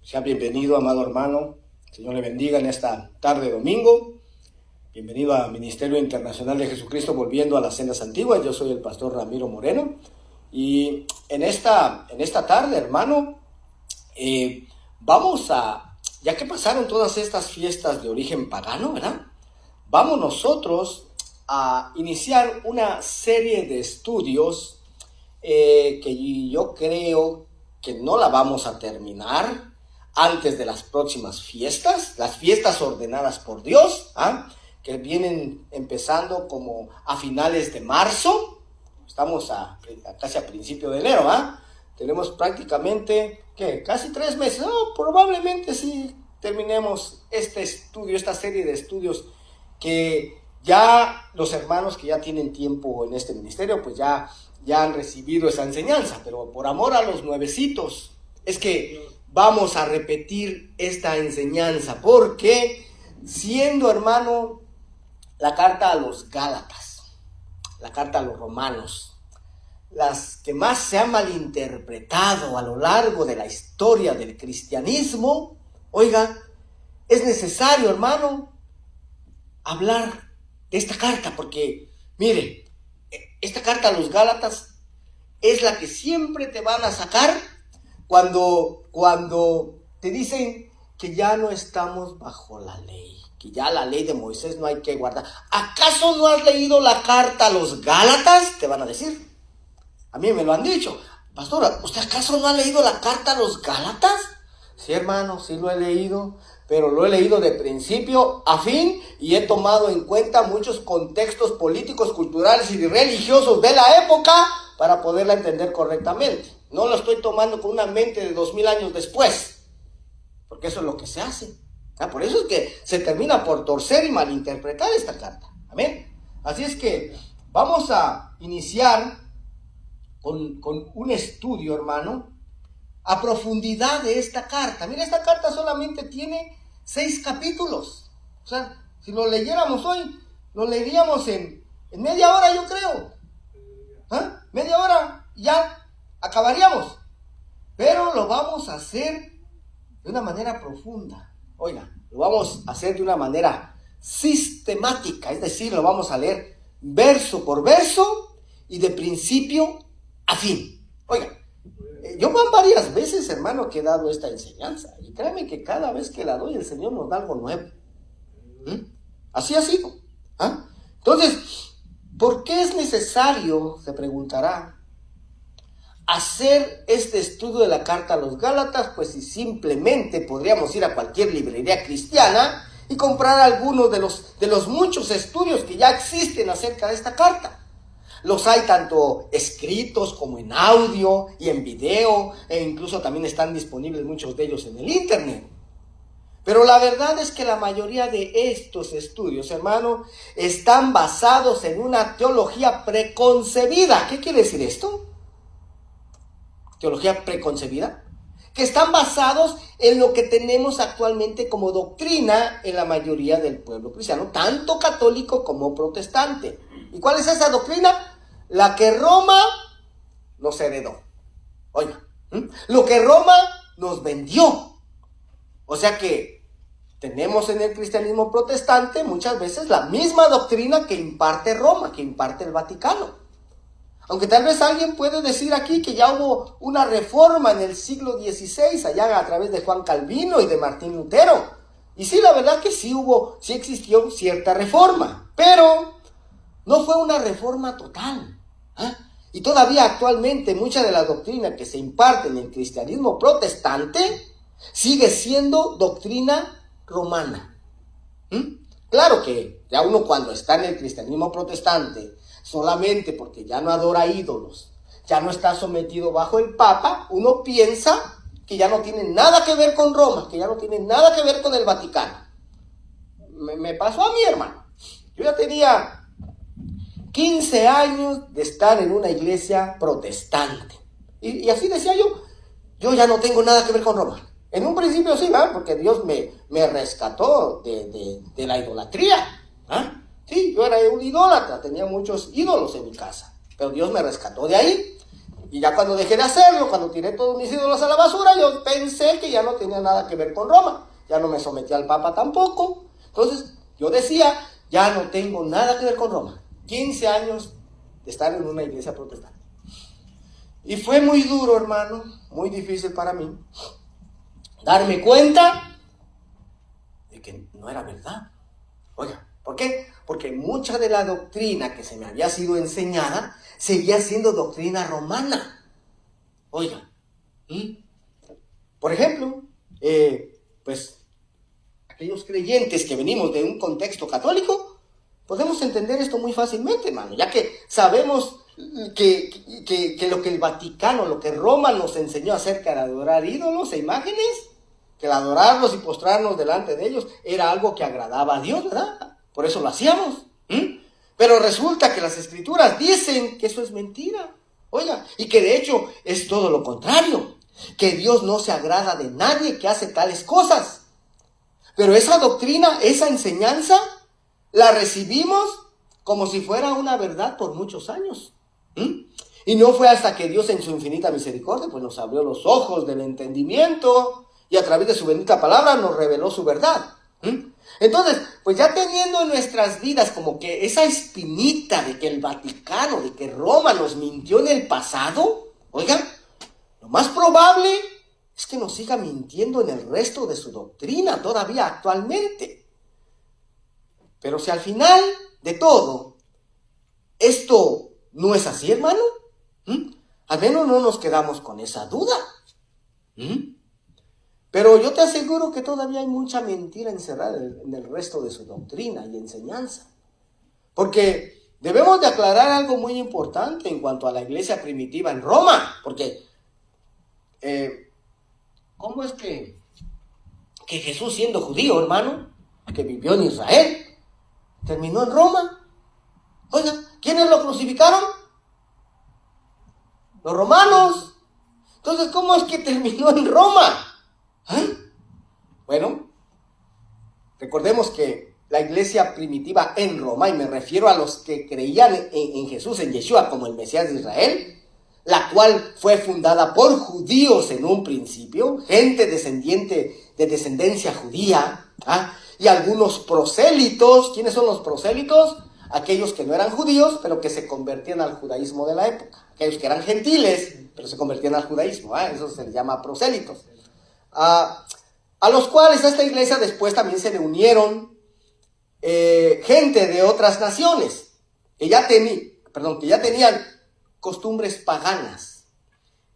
Sea bienvenido, amado hermano. Señor le bendiga en esta tarde de domingo. Bienvenido a Ministerio Internacional de Jesucristo, volviendo a las sendas antiguas. Yo soy el pastor Ramiro Moreno. Y en esta tarde, hermano, ya que pasaron todas estas fiestas de origen pagano, ¿verdad? Vamos nosotros a iniciar una serie de estudios que yo creo que no la vamos a terminar antes de las próximas fiestas, las fiestas ordenadas por Dios, que vienen empezando como a finales de marzo. Estamos casi a principio de enero, Tenemos prácticamente, casi 3 meses. Probablemente sí terminemos este estudio, esta serie de estudios que ya los hermanos que ya tienen tiempo en este ministerio, pues ya han recibido esa enseñanza, pero por amor a los nuevecitos, es que vamos a repetir esta enseñanza, porque siendo, hermano, la carta a los Gálatas, la carta a los Romanos, las que más se han malinterpretado a lo largo de la historia del cristianismo, oiga, es necesario, hermano, hablar de esta carta, porque, mire, esta carta a los Gálatas es la que siempre te van a sacar cuando te dicen que ya no estamos bajo la ley, que ya la ley de Moisés no hay que guardar. ¿Acaso no has leído la carta a los Gálatas? Te van a decir. A mí me lo han dicho. Pastora, ¿usted acaso no ha leído la carta a los Gálatas? Sí, hermano, sí lo he leído, pero lo he leído de principio a fin y he tomado en cuenta muchos contextos políticos, culturales y religiosos de la época para poderla entender correctamente. No lo estoy tomando con una mente de 2000 años después, porque eso es lo que se hace. Por eso es que se termina por torcer y malinterpretar esta carta. Amén. Así es que vamos a iniciar con un estudio, hermano, a profundidad de esta carta. Mira, esta carta solamente tiene 6 capítulos. O sea, si lo leyéramos hoy, lo leeríamos en media hora, yo creo. Media hora, ya acabaríamos. Pero lo vamos a hacer de una manera profunda. Oiga, lo vamos a hacer de una manera sistemática. Es decir, lo vamos a leer verso por verso y de principio a fin. Oiga, yo van varias veces, hermano, que he dado esta enseñanza. Y créeme que cada vez que la doy, el Señor nos da algo nuevo. Así ha sido. Entonces, ¿por qué es necesario, se preguntará, hacer este estudio de la carta a los Gálatas? Pues si simplemente podríamos ir a cualquier librería cristiana y comprar algunos de los muchos estudios que ya existen acerca de esta carta. Los hay tanto escritos como en audio y en video, e incluso también están disponibles muchos de ellos en el internet. Pero la verdad es que la mayoría de estos estudios, hermano, están basados en una teología preconcebida. ¿Qué quiere decir esto? Teología preconcebida. Que están basados en lo que tenemos actualmente como doctrina en la mayoría del pueblo cristiano, tanto católico como protestante. ¿Y cuál es esa doctrina? La que Roma nos heredó. Oiga, lo que Roma nos vendió. O sea que tenemos en el cristianismo protestante muchas veces la misma doctrina que imparte Roma, que imparte el Vaticano. Aunque tal vez alguien puede decir aquí que ya hubo una reforma en el siglo XVI, allá a través de Juan Calvino y de Martín Lutero. Y sí, la verdad que sí existió cierta reforma, pero no fue una reforma total. Y todavía actualmente mucha de la doctrina que se imparte en el cristianismo protestante sigue siendo doctrina romana. Claro que ya uno cuando está en el cristianismo protestante, solamente porque ya no adora ídolos, ya no está sometido bajo el Papa, uno piensa que ya no tiene nada que ver con Roma, que ya no tiene nada que ver con el Vaticano. Me pasó a mí, hermano. Yo ya tenía 15 años de estar en una iglesia protestante. Y así decía yo ya no tengo nada que ver con Roma. En un principio sí, porque Dios me rescató de la idolatría. Sí, yo era un idólatra, tenía muchos ídolos en mi casa, pero Dios me rescató de ahí. Y ya cuando dejé de hacerlo, cuando tiré todos mis ídolos a la basura, yo pensé que ya no tenía nada que ver con Roma. Ya no me sometí al Papa tampoco. Entonces, yo decía, ya no tengo nada que ver con Roma. 15 años de estar en una iglesia protestante. Y fue muy duro, hermano, muy difícil para mí darme cuenta de que no era verdad. Oiga, ¿por qué? Porque mucha de la doctrina que se me había sido enseñada seguía siendo doctrina romana. Oiga, por ejemplo, pues aquellos creyentes que venimos de un contexto católico, podemos entender esto muy fácilmente, hermano, ya que sabemos que lo que el Vaticano, lo que Roma nos enseñó acerca de adorar ídolos e imágenes, que el adorarlos y postrarnos delante de ellos era algo que agradaba a Dios, ¿verdad? Por eso lo hacíamos. Pero resulta que las Escrituras dicen que eso es mentira. Oiga, y que de hecho es todo lo contrario, que Dios no se agrada de nadie que hace tales cosas. Pero esa doctrina, esa enseñanza, la recibimos como si fuera una verdad por muchos años. Y no fue hasta que Dios en su infinita misericordia pues nos abrió los ojos del entendimiento y a través de su bendita palabra nos reveló su verdad. Entonces, pues ya teniendo en nuestras vidas como que esa espinita de que el Vaticano, de que Roma nos mintió en el pasado, oigan, lo más probable es que nos siga mintiendo en el resto de su doctrina todavía actualmente. Pero si al final de todo esto no es así, hermano, al menos no nos quedamos con esa duda. Pero yo te aseguro que todavía hay mucha mentira encerrada en el resto de su doctrina y enseñanza. Porque debemos de aclarar algo muy importante en cuanto a la iglesia primitiva en Roma. Porque, ¿cómo es que Jesús, siendo judío, hermano, que vivió en Israel, terminó en Roma? Oiga, ¿quiénes lo crucificaron? Los romanos. Entonces, ¿cómo es que terminó en Roma? Bueno, recordemos que la iglesia primitiva en Roma, y me refiero a los que creían en Jesús, en Yeshua, como el Mesías de Israel, la cual fue fundada por judíos en un principio, gente descendiente de descendencia judía, y algunos prosélitos. ¿Quiénes son los prosélitos? Aquellos que no eran judíos, pero que se convertían al judaísmo de la época. Aquellos que eran gentiles, pero se convertían al judaísmo. Eso se les llama prosélitos. A los cuales a esta iglesia después también se le unieron gente de otras naciones que ya tenían costumbres paganas,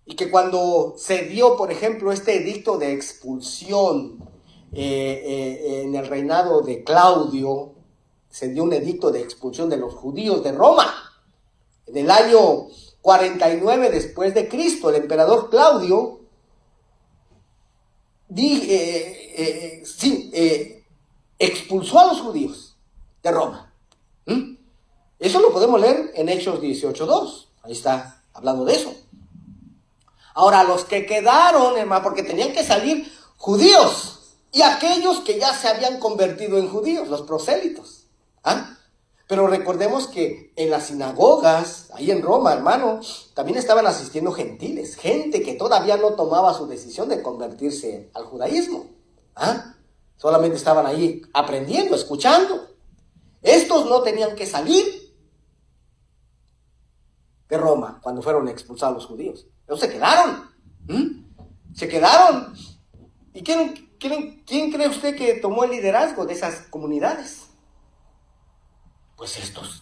y que cuando se dio, por ejemplo, este edicto de expulsión en el reinado de Claudio, se dio un edicto de expulsión de los judíos de Roma en el año 49 después de Cristo. El emperador Claudio expulsó a los judíos de Roma. Eso lo podemos leer en Hechos 18:2. Ahí está hablando de eso. Ahora, los que quedaron, hermano, porque tenían que salir judíos y aquellos que ya se habían convertido en judíos, los prosélitos. Pero recordemos que en las sinagogas, ahí en Roma, hermano, también estaban asistiendo gentiles, gente que todavía no tomaba su decisión de convertirse al judaísmo. Solamente estaban ahí aprendiendo, escuchando. Estos no tenían que salir de Roma cuando fueron expulsados los judíos. Ellos se quedaron. Se quedaron. ¿Y quién cree usted que tomó el liderazgo de esas comunidades? Pues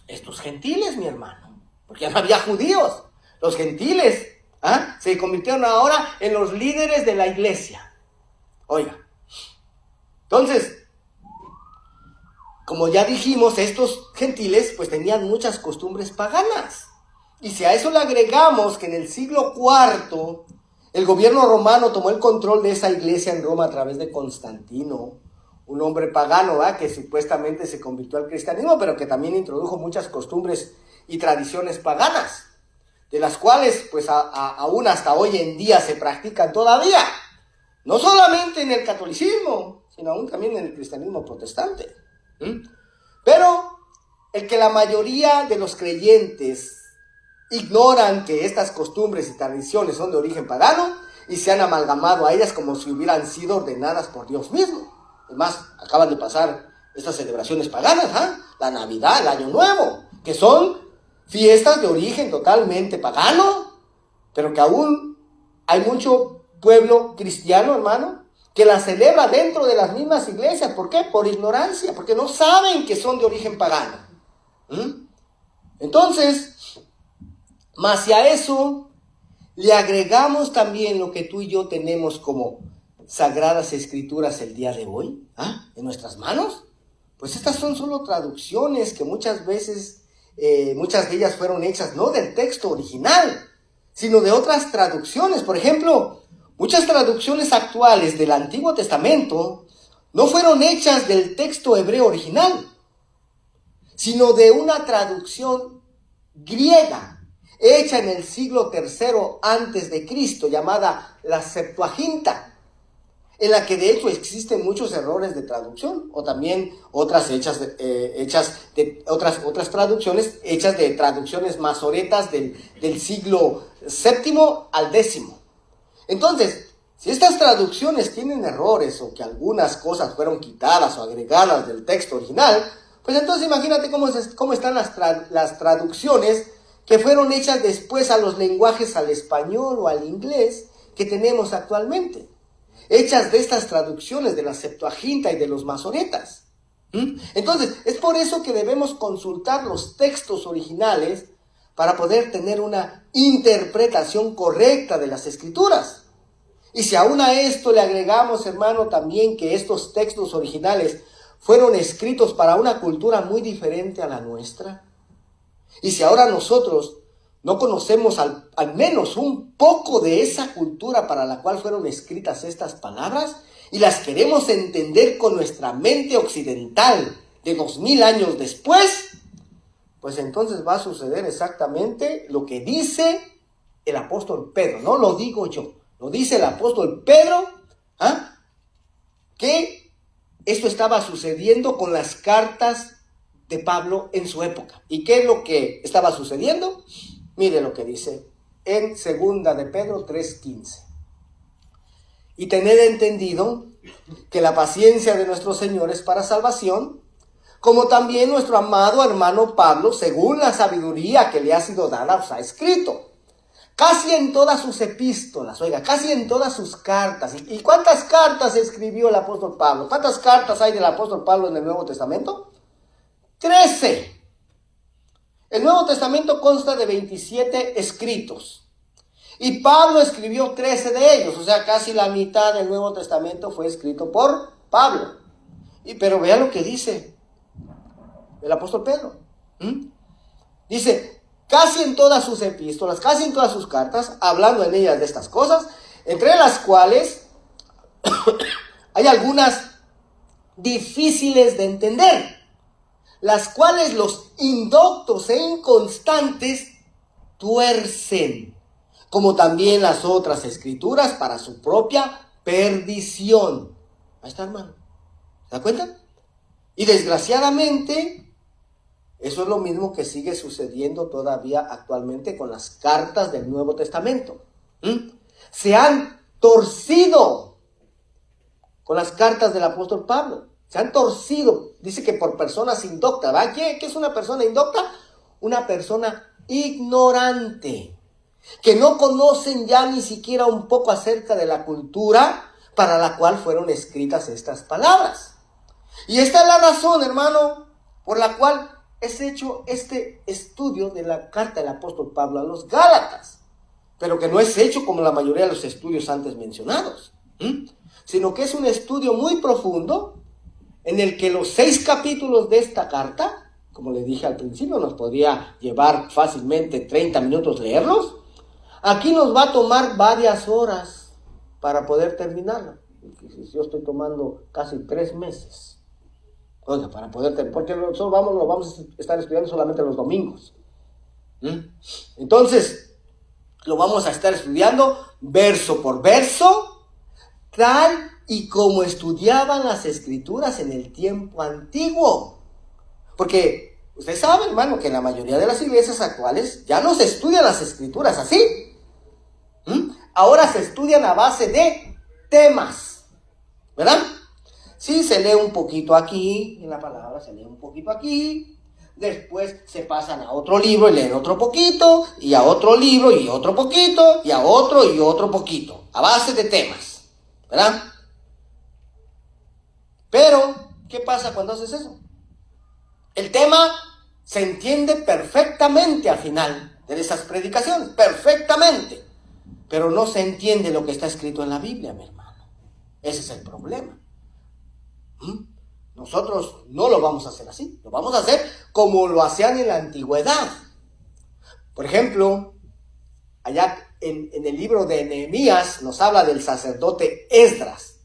estos gentiles, mi hermano, porque ya no había judíos. Los gentiles se convirtieron ahora en los líderes de la iglesia. Oiga, entonces, como ya dijimos, estos gentiles pues tenían muchas costumbres paganas. Y si a eso le agregamos que en el siglo IV el gobierno romano tomó el control de esa iglesia en Roma a través de Constantino, un hombre pagano, que supuestamente se convirtió al cristianismo, pero que también introdujo muchas costumbres y tradiciones paganas, de las cuales pues aún hasta hoy en día se practican todavía, no solamente en el catolicismo, sino aún también en el cristianismo protestante. Pero el que la mayoría de los creyentes ignoran que estas costumbres y tradiciones son de origen pagano y se han amalgamado a ellas como si hubieran sido ordenadas por Dios mismo. Además, acaban de pasar estas celebraciones paganas, la Navidad, el Año Nuevo, que son fiestas de origen totalmente pagano, pero que aún hay mucho pueblo cristiano, hermano, que las celebra dentro de las mismas iglesias. ¿Por qué? Por ignorancia, porque no saben que son de origen pagano. Entonces, más si a eso le agregamos también lo que tú y yo tenemos como Sagradas Escrituras el día de hoy, en nuestras manos, pues estas son solo traducciones que muchas veces, muchas de ellas fueron hechas no del texto original, sino de otras traducciones. Por ejemplo, muchas traducciones actuales del Antiguo Testamento no fueron hechas del texto hebreo original, sino de una traducción griega, hecha en el siglo III antes de Cristo, llamada la Septuaginta, en la que de hecho existen muchos errores de traducción, o también otras otras traducciones hechas de traducciones masoretas del siglo VII al X. Entonces, si estas traducciones tienen errores o que algunas cosas fueron quitadas o agregadas del texto original, pues entonces imagínate cómo están las traducciones que fueron hechas después a los lenguajes al español o al inglés que tenemos actualmente, hechas de estas traducciones de la Septuaginta y de los masoretas. Entonces, es por eso que debemos consultar los textos originales para poder tener una interpretación correcta de las Escrituras. Y si aún a esto le agregamos, hermano, también que estos textos originales fueron escritos para una cultura muy diferente a la nuestra, y si ahora nosotros no conocemos al menos un poco de esa cultura para la cual fueron escritas estas palabras y las queremos entender con nuestra mente occidental de 2000 años después, pues entonces va a suceder exactamente lo que dice el apóstol Pedro. No lo digo yo, lo dice el apóstol Pedro, que esto estaba sucediendo con las cartas de Pablo en su época. ¿Y qué es lo que estaba sucediendo? Mire lo que dice en 2 de Pedro 3:15. Y tened entendido que la paciencia de nuestro Señor es para salvación, como también nuestro amado hermano Pablo, según la sabiduría que le ha sido dada, os ha escrito. Casi en todas sus epístolas, casi en todas sus cartas. ¿Y cuántas cartas escribió el apóstol Pablo? ¿Cuántas cartas hay del apóstol Pablo en el Nuevo Testamento? 13. El Nuevo Testamento consta de 27 escritos. Y Pablo escribió 13 de ellos. O sea, casi la mitad del Nuevo Testamento fue escrito por Pablo. Pero vea lo que dice el apóstol Pedro. Dice, casi en todas sus epístolas, casi en todas sus cartas, hablando en ellas de estas cosas, entre las cuales hay algunas difíciles de entender, las cuales los indoctos e inconstantes tuercen, como también las otras escrituras para su propia perdición. Ahí está, hermano. ¿Se da cuenta? Y desgraciadamente, eso es lo mismo que sigue sucediendo todavía actualmente con las cartas del Nuevo Testamento. Se han torcido con las cartas del apóstol Pablo. Se han torcido. Dice que por personas indoctas. ¿Va? ¿Qué es una persona indocta? Una persona ignorante, que no conocen ya ni siquiera un poco acerca de la cultura para la cual fueron escritas estas palabras. Y esta es la razón, hermano, por la cual es hecho este estudio de la carta del apóstol Pablo a los Gálatas, pero que no es hecho como la mayoría de los estudios antes mencionados, sino que es un estudio muy profundo en el que los 6 capítulos de esta carta, como le dije al principio, nos podría llevar fácilmente 30 minutos leerlos. Aquí nos va a tomar varias horas para poder terminarla. Yo estoy tomando casi 3 meses. Oiga, para poder terminar, porque lo vamos a estar estudiando solamente los domingos. Entonces, lo vamos a estar estudiando verso por verso, tal y como estudiaban las escrituras en el tiempo antiguo. Porque Usted sabe, hermano, que en la mayoría de las iglesias actuales ya no se estudian las escrituras así. Ahora se estudian a base de temas, ¿verdad? Sí, se lee un poquito aquí, en la palabra se lee un poquito aquí, después se pasan a otro libro y leen otro poquito, y a otro libro y otro poquito, y a otro y otro poquito, a base de temas, ¿verdad? Pero, ¿qué pasa cuando haces eso? El tema se entiende perfectamente al final de esas predicaciones, perfectamente, pero no se entiende lo que está escrito en la Biblia, mi hermano. Ese es el problema. Nosotros no lo vamos a hacer así, lo vamos a hacer como lo hacían en la antigüedad. Por ejemplo, allá en el libro de Nehemías nos habla del sacerdote Esdras.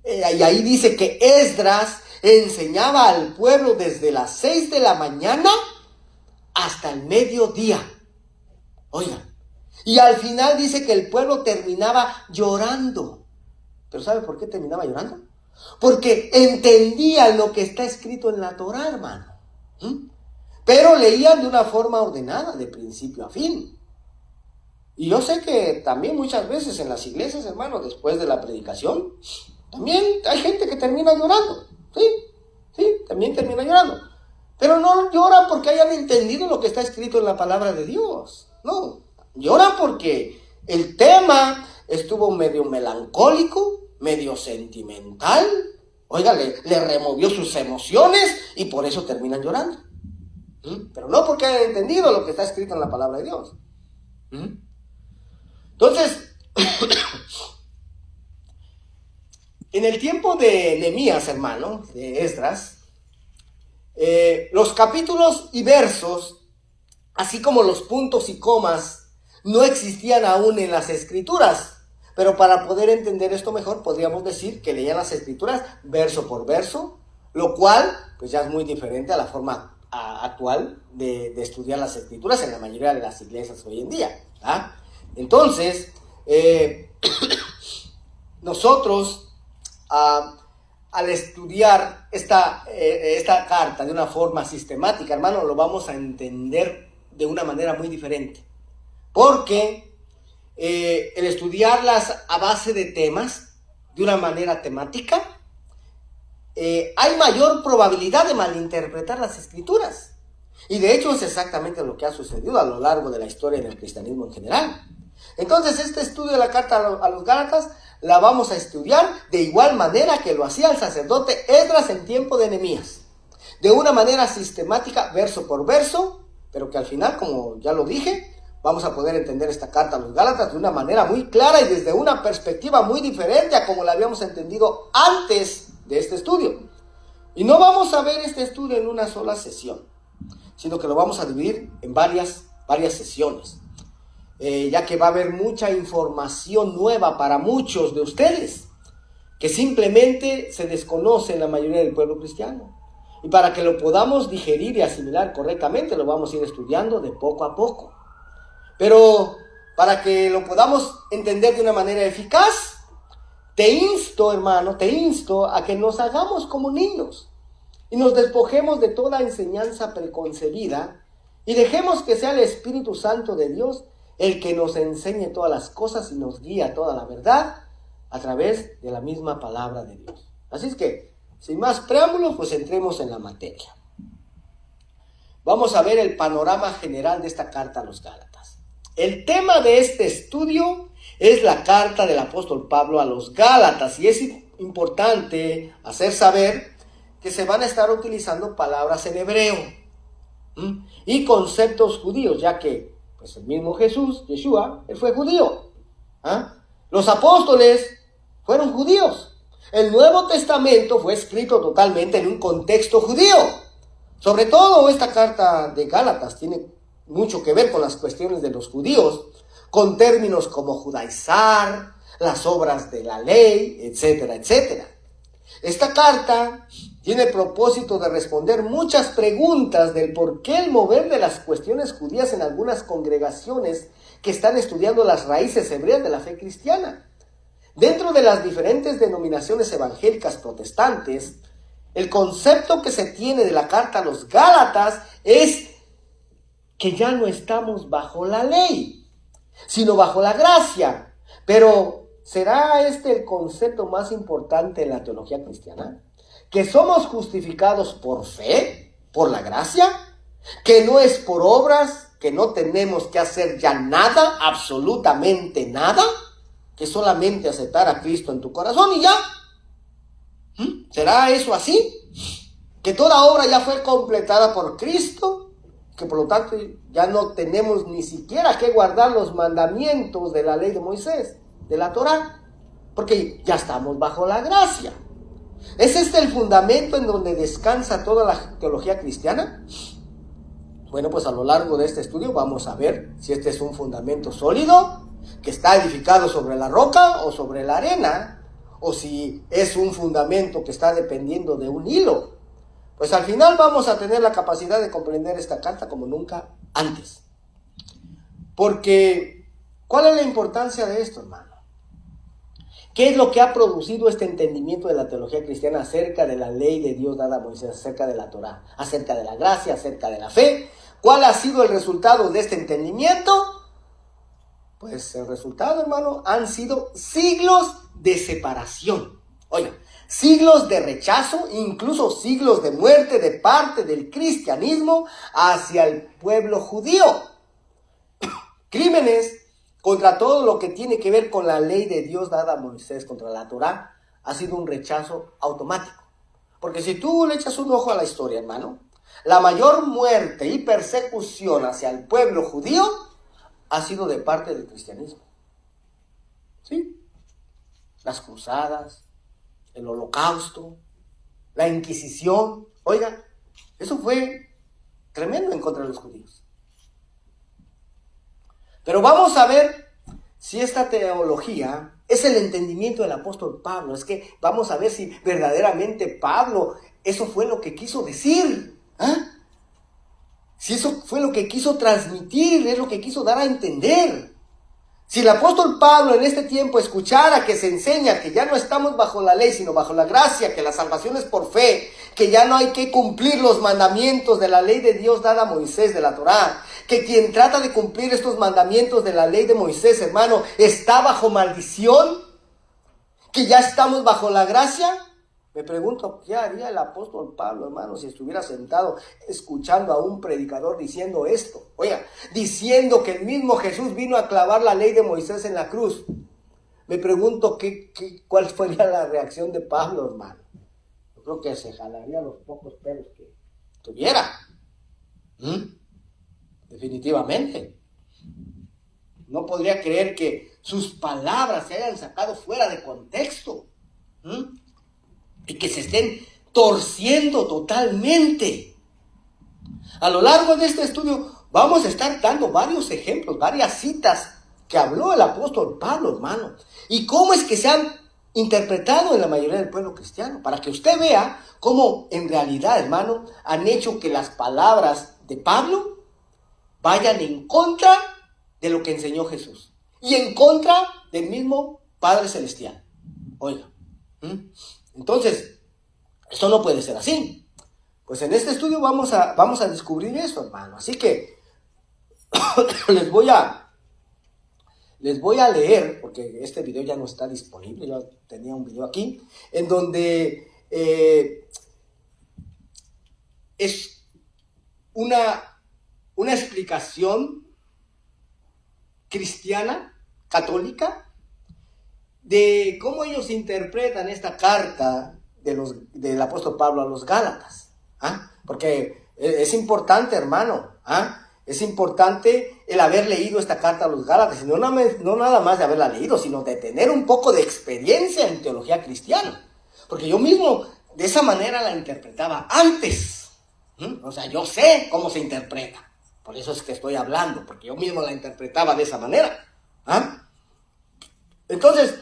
Y ahí dice que Esdras enseñaba al pueblo desde las 6 de la mañana hasta el mediodía. Oigan, y al final dice que el pueblo terminaba llorando. ¿Pero sabe por qué terminaba llorando? Porque entendían lo que está escrito en la Torá, hermano. Pero leían de una forma ordenada, de principio a fin. Y yo sé que también muchas veces en las iglesias, hermano, después de la predicación, también hay gente que termina llorando. Sí, también termina llorando. Pero no lloran porque hayan entendido lo que está escrito en la palabra de Dios. No, lloran porque el tema estuvo medio melancólico, medio sentimental. Oiga, le removió sus emociones y por eso terminan llorando. Pero no porque hayan entendido lo que está escrito en la palabra de Dios. Entonces, en el tiempo de Nehemías, hermano, de Esdras, los capítulos y versos, así como los puntos y comas, no existían aún en las escrituras. Pero para poder entender esto mejor, podríamos decir que leían las escrituras verso por verso, lo cual pues ya es muy diferente a la forma actual de estudiar las escrituras en la mayoría de las iglesias hoy en día. Entonces, nosotros al estudiar esta carta de una forma sistemática, hermano, lo vamos a entender de una manera muy diferente. Porque el estudiarlas a base de temas, de una manera temática, hay mayor probabilidad de malinterpretar las escrituras. Y de hecho es exactamente lo que ha sucedido a lo largo de la historia del cristianismo en general. Entonces este estudio de la carta a los Gálatas la vamos a estudiar de igual manera que lo hacía el sacerdote Esdras en tiempo de Nehemías. De una manera sistemática, verso por verso, pero que al final, como ya lo dije, vamos a poder entender esta carta a los Gálatas de una manera muy clara y desde una perspectiva muy diferente a como la habíamos entendido antes de este estudio. Y no vamos a ver este estudio en una sola sesión, sino que lo vamos a dividir en varias sesiones, ya que va a haber mucha información nueva para muchos de ustedes, que simplemente se desconoce en la mayoría del pueblo cristiano. Y para que lo podamos digerir y asimilar correctamente, lo vamos a ir estudiando de poco a poco. Pero para que lo podamos entender de una manera eficaz, te insto, hermano, a que nos hagamos como niños y nos despojemos de toda enseñanza preconcebida y dejemos que sea el Espíritu Santo de Dios el que nos enseñe todas las cosas y nos guíe a toda la verdad a través de la misma palabra de Dios. Así es que, sin más preámbulos, pues entremos en la materia. Vamos a ver el panorama general de esta carta a los Gálatas. El tema de este estudio es la carta del apóstol Pablo a los Gálatas, y es importante hacer saber que se van a estar utilizando palabras en hebreo y conceptos judíos, ya que pues el mismo Jesús, Yeshua, él fue judío. Los apóstoles fueron judíos. El Nuevo Testamento fue escrito totalmente en un contexto judío. Sobre todo esta carta de Gálatas tiene mucho que ver con las cuestiones de los judíos, con términos como judaizar, las obras de la ley, etcétera, etcétera. Esta carta tiene el propósito de responder muchas preguntas del por qué el mover de las cuestiones judías en algunas congregaciones que están estudiando las raíces hebreas de la fe cristiana. Dentro de las diferentes denominaciones evangélicas protestantes, El concepto que se tiene de la carta a los Gálatas es que ya no estamos bajo la ley, sino bajo la gracia. Pero, ¿será este el concepto más importante en la teología cristiana? ¿Que somos justificados por fe, por la gracia? ¿Que no es por obras? ¿Que no tenemos que hacer ya nada, absolutamente nada? ¿Que solamente aceptar a Cristo en tu corazón y ya? ¿Será eso así? ¿Que toda obra ya fue completada por Cristo? Que por lo tanto ya no tenemos ni siquiera que guardar los mandamientos de la ley de Moisés, de la Torá, porque ya estamos bajo la gracia. ¿Es este el fundamento en donde descansa toda la teología cristiana? Bueno, pues a lo largo de este estudio vamos a ver si este es un fundamento sólido, que está edificado sobre la roca o sobre la arena, o si es un fundamento que está dependiendo de un hilo. Pues al final vamos a tener la capacidad de comprender esta carta como nunca antes. Porque, ¿cuál es la importancia de esto, hermano? ¿Qué es lo que ha producido este entendimiento de la teología cristiana acerca de la ley de Dios dada a Moisés, acerca de la Torá, acerca de la gracia, acerca de la fe? ¿Cuál ha sido el resultado de este entendimiento? Pues el resultado, hermano, han sido siglos de separación. Oiga, siglos de rechazo, incluso siglos de muerte de parte del cristianismo hacia el pueblo judío. Crímenes contra todo lo que tiene que ver con la ley de Dios dada a Moisés, contra la Torá, ha sido un rechazo automático. Porque si tú le echas un ojo a la historia, hermano, la mayor muerte y persecución hacia el pueblo judío ha sido de parte del cristianismo. ¿Sí? Las cruzadas, el holocausto, la Inquisición. Oiga, eso fue tremendo en contra de los judíos. Pero vamos a ver si esta teología es el entendimiento del apóstol Pablo. Es que vamos a ver si verdaderamente Pablo, eso fue lo que quiso decir. Si eso fue lo que quiso transmitir, es lo que quiso dar a entender. Si el apóstol Pablo en este tiempo escuchara que se enseña que ya no estamos bajo la ley, sino bajo la gracia, que la salvación es por fe, que ya no hay que cumplir los mandamientos de la ley de Dios dada a Moisés, de la Torá, que quien trata de cumplir estos mandamientos de la ley de Moisés, hermano, está bajo maldición, que ya estamos bajo la gracia, me pregunto, ¿qué haría el apóstol Pablo, hermano, si estuviera sentado escuchando a un predicador diciendo esto? Oiga, diciendo que el mismo Jesús vino a clavar la ley de Moisés en la cruz. Me pregunto cuál sería la reacción de Pablo, hermano. Yo creo que se jalaría los pocos pelos que tuviera. Definitivamente. No podría creer que sus palabras se hayan sacado fuera de contexto. Y que se estén torciendo totalmente. A lo largo de este estudio vamos a estar dando varios ejemplos, varias citas que habló el apóstol Pablo, hermano. Y cómo es que se han interpretado en la mayoría del pueblo cristiano. Para que usted vea cómo en realidad, hermano, han hecho que las palabras de Pablo vayan en contra de lo que enseñó Jesús. Y en contra del mismo Padre Celestial. Oiga. Entonces, esto no puede ser así. Pues en este estudio vamos a descubrir eso, hermano. Así que les voy a leer, porque este video ya no está disponible. Yo tenía un video aquí, en donde es una explicación cristiana, católica, de cómo ellos interpretan esta carta del apóstol Pablo a los Gálatas. Porque es importante, hermano, es importante el haber leído esta carta a los Gálatas, y no nada más de haberla leído, sino de tener un poco de experiencia en teología cristiana. Porque yo mismo de esa manera la interpretaba antes. O sea, yo sé cómo se interpreta. Por eso es que estoy hablando, porque yo mismo la interpretaba de esa manera. Entonces,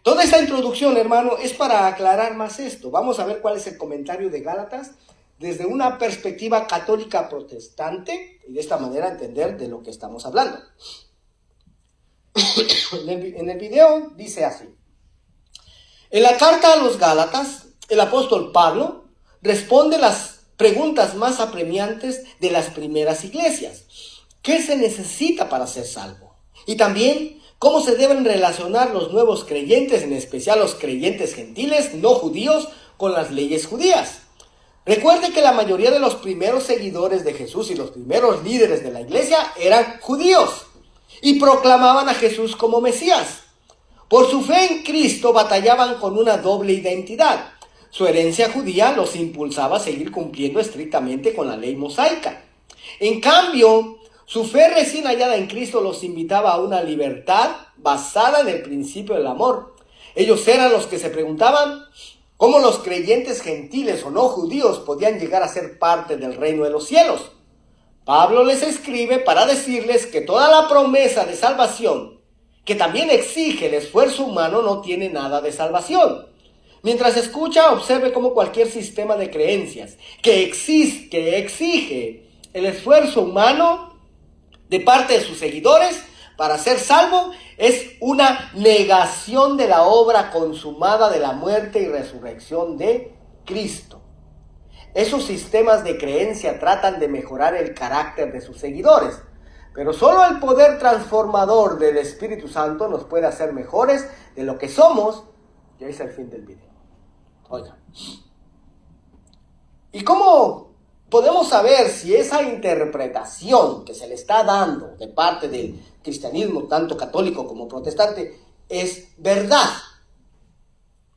toda esta introducción, hermano, es para aclarar más esto. Vamos a ver cuál es el comentario de Gálatas desde una perspectiva católica protestante, y de esta manera entender de lo que estamos hablando. En el video dice así: en la carta a los Gálatas el apóstol Pablo responde las preguntas más apremiantes de las primeras iglesias. ¿Qué se necesita para ser salvo? Y también, ¿cómo se deben relacionar los nuevos creyentes, en especial los creyentes gentiles, no judíos, con las leyes judías? Recuerde que la mayoría de los primeros seguidores de Jesús y los primeros líderes de la iglesia eran judíos y proclamaban a Jesús como Mesías. Por su fe en Cristo batallaban con una doble identidad. Su herencia judía los impulsaba a seguir cumpliendo estrictamente con la ley mosaica. En cambio, su fe recién hallada en Cristo los invitaba a una libertad basada en el principio del amor. Ellos eran los que se preguntaban cómo los creyentes gentiles o no judíos podían llegar a ser parte del reino de los cielos. Pablo les escribe para decirles que toda la promesa de salvación, que también exige el esfuerzo humano, no tiene nada de salvación. Mientras escucha, observe cómo cualquier sistema de creencias que exige el esfuerzo humano de parte de sus seguidores para ser salvo es una negación de la obra consumada de la muerte y resurrección de Cristo. Esos sistemas de creencia tratan de mejorar el carácter de sus seguidores, pero solo el poder transformador del Espíritu Santo nos puede hacer mejores de lo que somos. Y ahí es el fin del video. Oiga, ¿y cómo podemos saber si esa interpretación que se le está dando de parte del cristianismo, tanto católico como protestante, es verdad?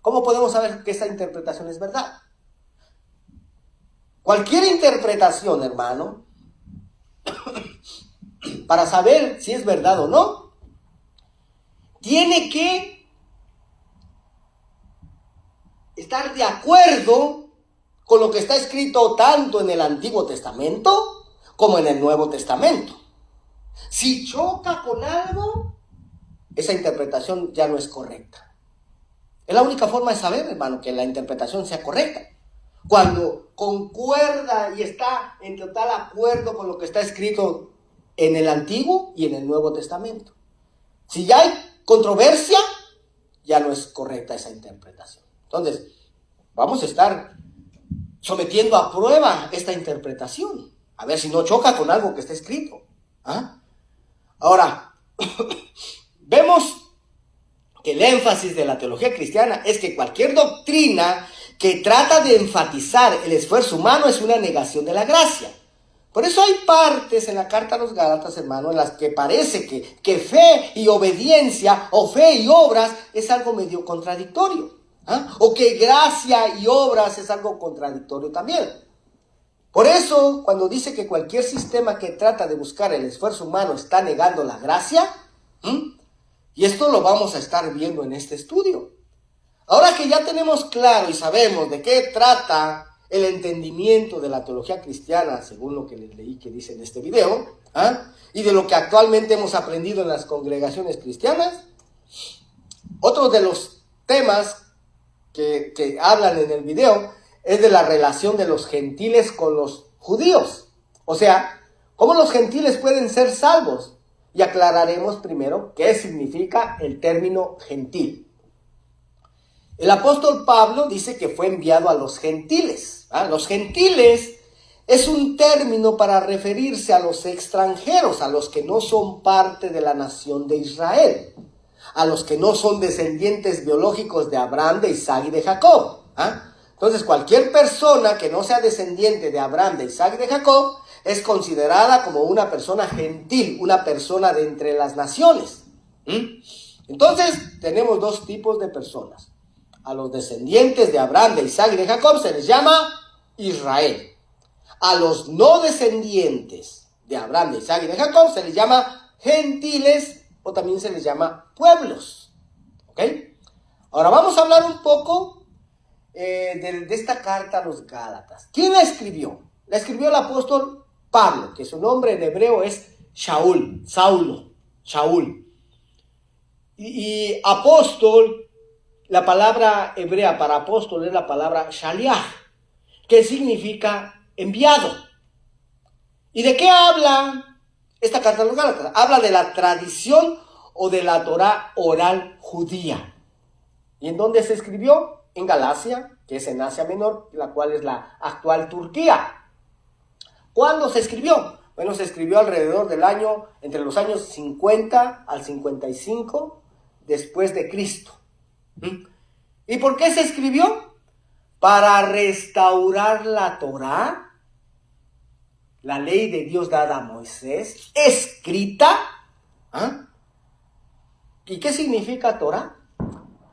¿Cómo podemos saber que esa interpretación es verdad? Cualquier interpretación, hermano, para saber si es verdad o no, tiene que estar de acuerdo con lo que está escrito tanto en el Antiguo Testamento como en el Nuevo Testamento. Si choca con algo, esa interpretación ya no es correcta. Es la única forma de saber, hermano, que la interpretación sea correcta. Cuando concuerda y está en total acuerdo con lo que está escrito en el Antiguo y en el Nuevo Testamento. Si ya hay controversia, ya no es correcta esa interpretación. Entonces, vamos a estar sometiendo a prueba esta interpretación, a ver si no choca con algo que está escrito. ¿Ah? Ahora, vemos que el énfasis de la teología cristiana es que cualquier doctrina que trata de enfatizar el esfuerzo humano es una negación de la gracia. Por eso hay partes en la carta a los Gálatas, hermano, en las que parece que fe y obediencia o fe y obras es algo medio contradictorio. ¿Ah? O que gracia y obras es algo contradictorio también. Por eso, cuando dice que cualquier sistema que trata de buscar el esfuerzo humano está negando la gracia, y esto lo vamos a estar viendo en este estudio. Ahora que ya tenemos claro y sabemos de qué trata el entendimiento de la teología cristiana, según lo que les leí que dice en este video, y de lo que actualmente hemos aprendido en las congregaciones cristianas, otro de los temas que hablan en el video es de la relación de los gentiles con los judíos. O sea, ¿cómo los gentiles pueden ser salvos? Y aclararemos primero qué significa el término gentil. El apóstol Pablo dice que fue enviado a los gentiles. Los gentiles es un término para referirse a los extranjeros, a los que no son parte de la nación de Israel, a los que no son descendientes biológicos de Abraham, de Isaac y de Jacob. Entonces, cualquier persona que no sea descendiente de Abraham, de Isaac y de Jacob es considerada como una persona gentil, una persona de entre las naciones. Entonces, tenemos dos tipos de personas. A los descendientes de Abraham, de Isaac y de Jacob se les llama Israel. A los no descendientes de Abraham, de Isaac y de Jacob se les llama gentiles, o también se les llama pueblos. ¿Ok? Ahora vamos a hablar un poco de esta carta a los Gálatas. ¿Quién la escribió? La escribió el apóstol Pablo, que su nombre en hebreo es Shaul. Y apóstol, la palabra hebrea para apóstol es la palabra shaliach, que significa enviado. ¿Y de qué habla esta carta a los Gálatas? Habla de la tradición o de la Torá oral judía. ¿Y en dónde se escribió? en Galacia, que es en Asia Menor, la cual es la actual Turquía. ¿Cuándo se escribió? Bueno, se escribió alrededor del año, entre los años 50 al 55 después de Cristo. ¿Y por qué se escribió? Para restaurar la Torá, la ley de Dios dada a Moisés, escrita. ¿Y qué significa Torá?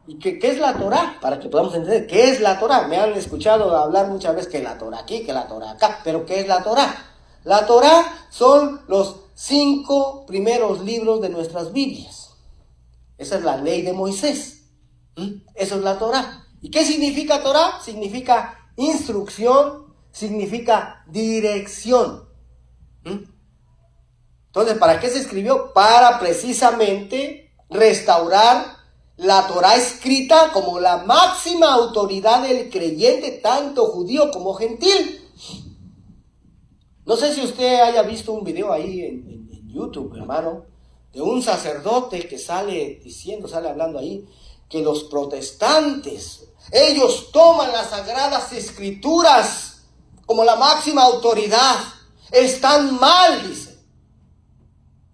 ¿Y qué es la Torá? Para que podamos entender qué es la Torá. Me han escuchado hablar muchas veces que la Torá aquí, que la Torá acá. ¿Pero qué es la Torá? La Torá son los 5 primeros libros de nuestras Biblias. Esa es la ley de Moisés. Eso es la Torá. ¿Y qué significa Torá? Significa instrucción, significa dirección. Entonces, ¿para qué se escribió? Para precisamente restaurar la Torá escrita como la máxima autoridad del creyente, tanto judío como gentil. No sé si usted haya visto un video ahí en YouTube, hermano, de un sacerdote que sale hablando ahí, que los protestantes, ellos toman las sagradas escrituras como la máxima autoridad. Están mal, dice.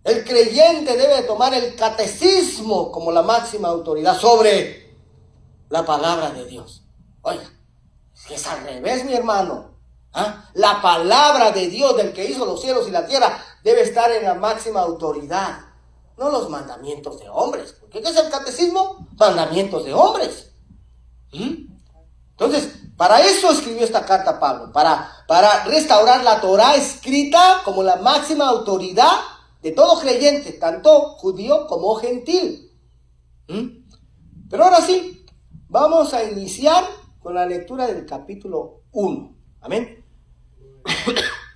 El creyente debe tomar el catecismo como la máxima autoridad sobre la palabra de Dios. Oiga, es al revés, mi hermano. La palabra de Dios, del que hizo los cielos y la tierra, debe estar en la máxima autoridad, no los mandamientos de hombres. ¿Qué es el catecismo? Mandamientos de hombres. Entonces, para eso escribió esta carta Pablo, para restaurar la Torá escrita como la máxima autoridad de todo creyente, tanto judío como gentil. Pero ahora sí, vamos a iniciar con la lectura del capítulo 1. Amén.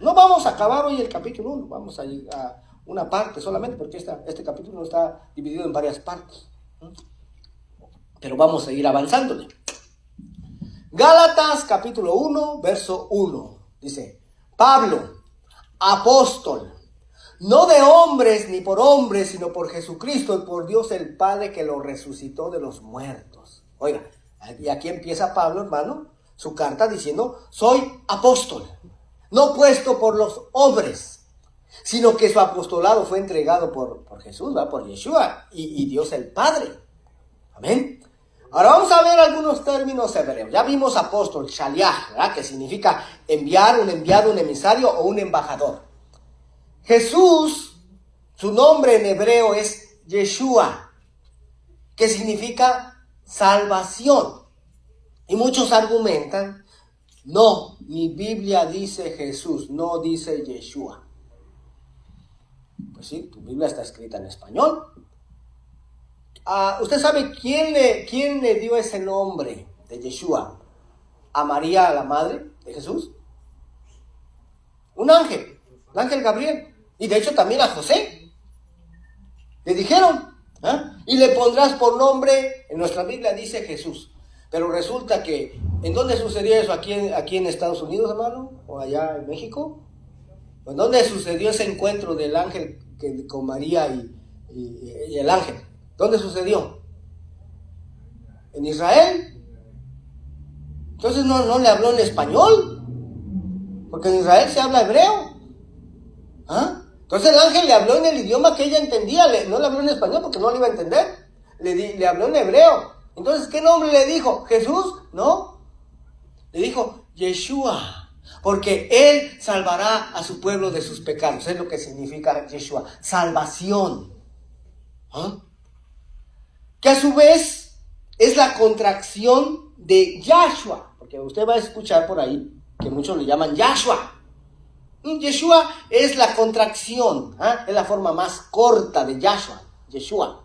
No vamos a acabar hoy el capítulo 1, vamos a ir a una parte solamente, porque este capítulo está dividido en varias partes. Pero vamos a ir avanzándole. Gálatas capítulo 1, verso 1. Dice: Pablo, apóstol, no de hombres ni por hombres, sino por Jesucristo y por Dios el Padre que lo resucitó de los muertos. Oiga, y aquí empieza Pablo, hermano, su carta diciendo: soy apóstol, no puesto por los hombres, sino que su apostolado fue entregado por Jesús, por Yeshua y Dios el Padre. Amén. Ahora vamos a ver algunos términos hebreos. Ya vimos apóstol, shaliach, ¿verdad? Que significa enviar, un enviado, un emisario o un embajador. Jesús, su nombre en hebreo es Yeshua, que significa salvación. Y muchos argumentan: no, mi Biblia dice Jesús, no dice Yeshua. Pues sí, tu Biblia está escrita en español. ¿Usted sabe quién le dio ese nombre de Yeshua a María, la madre de Jesús? Un ángel, el ángel Gabriel. Y de hecho también a José. Le dijeron, y le pondrás por nombre, en nuestra Biblia dice Jesús. Pero resulta que, ¿en dónde sucedió eso? ¿Aquí en Estados Unidos, hermano? ¿O allá en México? ¿En dónde sucedió ese encuentro del ángel con María y el ángel? ¿Dónde sucedió? ¿En Israel? Entonces no le habló en español, porque en Israel se habla hebreo. Entonces el ángel le habló en el idioma que ella entendía, no le habló en español porque no le iba a entender. Le habló en hebreo. Entonces, ¿qué nombre le dijo? ¿Jesús? No. Le dijo Yeshua, porque Él salvará a su pueblo de sus pecados. Es lo que significa Yeshua, salvación. Que a su vez es la contracción de Yahshua, porque usted va a escuchar por ahí que muchos le llaman Yahshua. Yeshua es la contracción, es la forma más corta de Yeshua.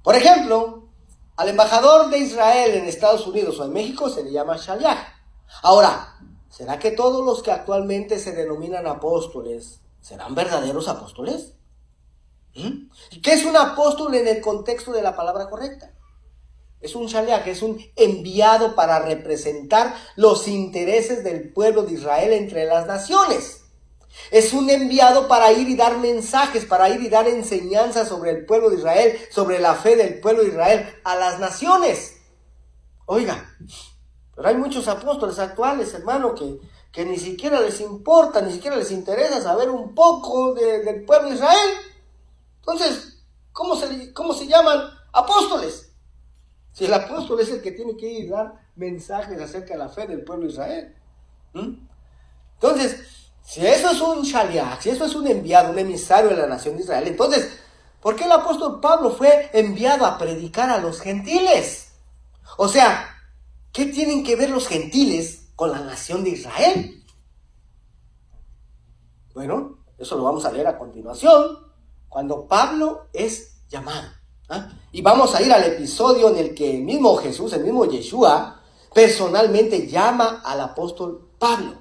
Por ejemplo, al embajador de Israel en Estados Unidos o en México se le llama shaliach. Ahora, ¿será que todos los que actualmente se denominan apóstoles serán verdaderos apóstoles? ¿Qué es un apóstol en el contexto de la palabra correcta? Es un shaliach, es un enviado para representar los intereses del pueblo de Israel entre las naciones. Es un enviado para ir y dar mensajes, para ir y dar enseñanzas sobre el pueblo de Israel, sobre la fe del pueblo de Israel a las naciones. Oiga, pero hay muchos apóstoles actuales, hermano, que ni siquiera les importa, ni siquiera les interesa saber un poco del pueblo de Israel. Entonces, ¿cómo se llaman apóstoles? Si el apóstol es el que tiene que ir a dar mensajes acerca de la fe del pueblo de Israel. Entonces, si eso es un shaliach, si eso es un enviado, un emisario de la nación de Israel, entonces, ¿por qué el apóstol Pablo fue enviado a predicar a los gentiles? O sea, ¿qué tienen que ver los gentiles con la nación de Israel? Bueno, eso lo vamos a leer a continuación, cuando Pablo es llamado. Y vamos a ir al episodio en el que el mismo Jesús, el mismo Yeshua, personalmente llama al apóstol Pablo.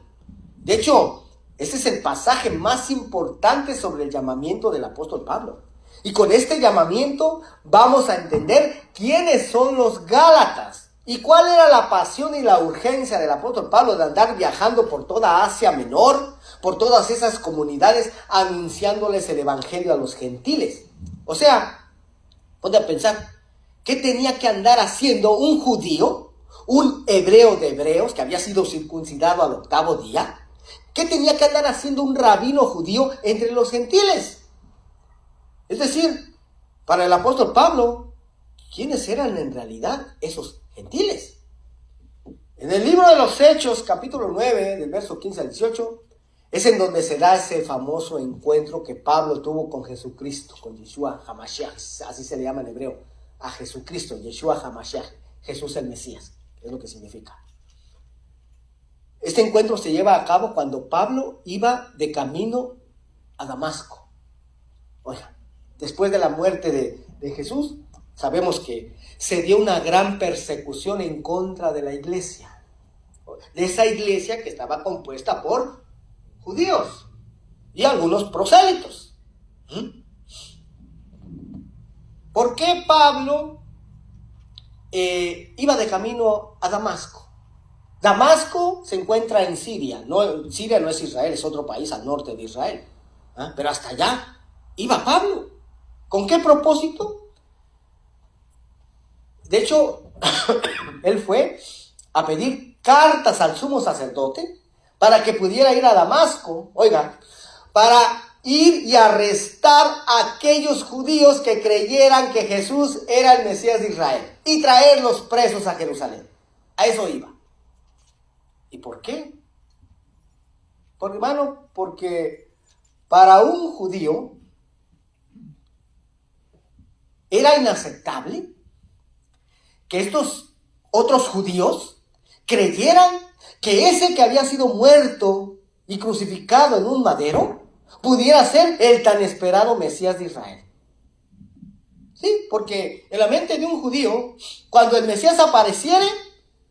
De hecho, este es el pasaje más importante sobre el llamamiento del apóstol Pablo. Y con este llamamiento vamos a entender quiénes son los Gálatas y cuál era la pasión y la urgencia del apóstol Pablo de andar viajando por toda Asia Menor, por todas esas comunidades, anunciándoles el evangelio a los gentiles. O sea, ponte a pensar, ¿qué tenía que andar haciendo un judío, un hebreo de hebreos que había sido circuncidado al 8º día? ¿Qué tenía que andar haciendo un rabino judío entre los gentiles? Es decir, para el apóstol Pablo, ¿quiénes eran en realidad esos gentiles? En el libro de los Hechos, capítulo 9, del verso 15 al 18, es en donde se da ese famoso encuentro que Pablo tuvo con Jesucristo, con Yeshua HaMashiach, así se le llama en hebreo, a Jesucristo, Yeshua HaMashiach, Jesús el Mesías, es lo que significa. Este encuentro se lleva a cabo cuando Pablo iba de camino a Damasco. Oiga, después de la muerte de Jesús, sabemos que se dio una gran persecución en contra de la iglesia. De esa iglesia que estaba compuesta por judíos y algunos prosélitos. ¿Por qué Pablo iba de camino a Damasco? Damasco se encuentra en Siria. Siria no es Israel, es otro país al norte de Israel. Pero hasta allá iba Pablo. ¿Con qué propósito? De hecho, él fue a pedir cartas al sumo sacerdote para que pudiera ir a Damasco, oiga, para ir y arrestar a aquellos judíos que creyeran que Jesús era el Mesías de Israel y traerlos presos a Jerusalén. A eso iba. ¿Y por qué? Porque, hermano, porque para un judío era inaceptable que estos otros judíos creyeran que ese que había sido muerto y crucificado en un madero pudiera ser el tan esperado Mesías de Israel. Sí, porque en la mente de un judío, cuando el Mesías apareciere,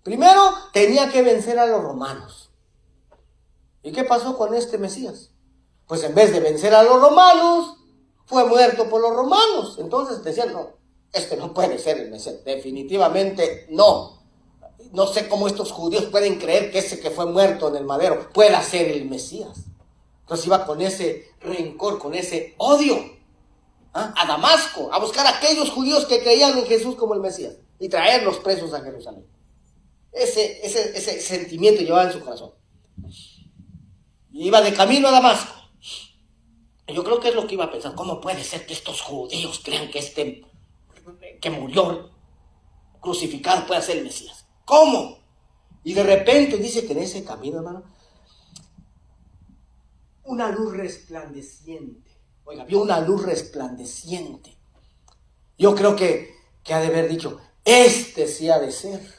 primero tenía que vencer a los romanos. ¿Y qué pasó con este Mesías? Pues en vez de vencer a los romanos, fue muerto por los romanos. Entonces decían, no, este no puede ser el Mesías. Definitivamente no. No sé cómo estos judíos pueden creer que ese que fue muerto en el madero pueda ser el Mesías. Entonces iba con ese rencor, con ese odio a Damasco, a buscar a aquellos judíos que creían en Jesús como el Mesías y traerlos presos a Jerusalén. Ese sentimiento llevaba en su corazón. Y iba de camino a Damasco. Yo creo que es lo que iba a pensar. ¿Cómo puede ser que estos judíos crean que este que murió crucificado pueda ser el Mesías? ¿Cómo? Y de repente dice que en ese camino, hermano, una luz resplandeciente. Oiga, vio una luz resplandeciente. Yo creo que ha de haber dicho, este sí ha de ser.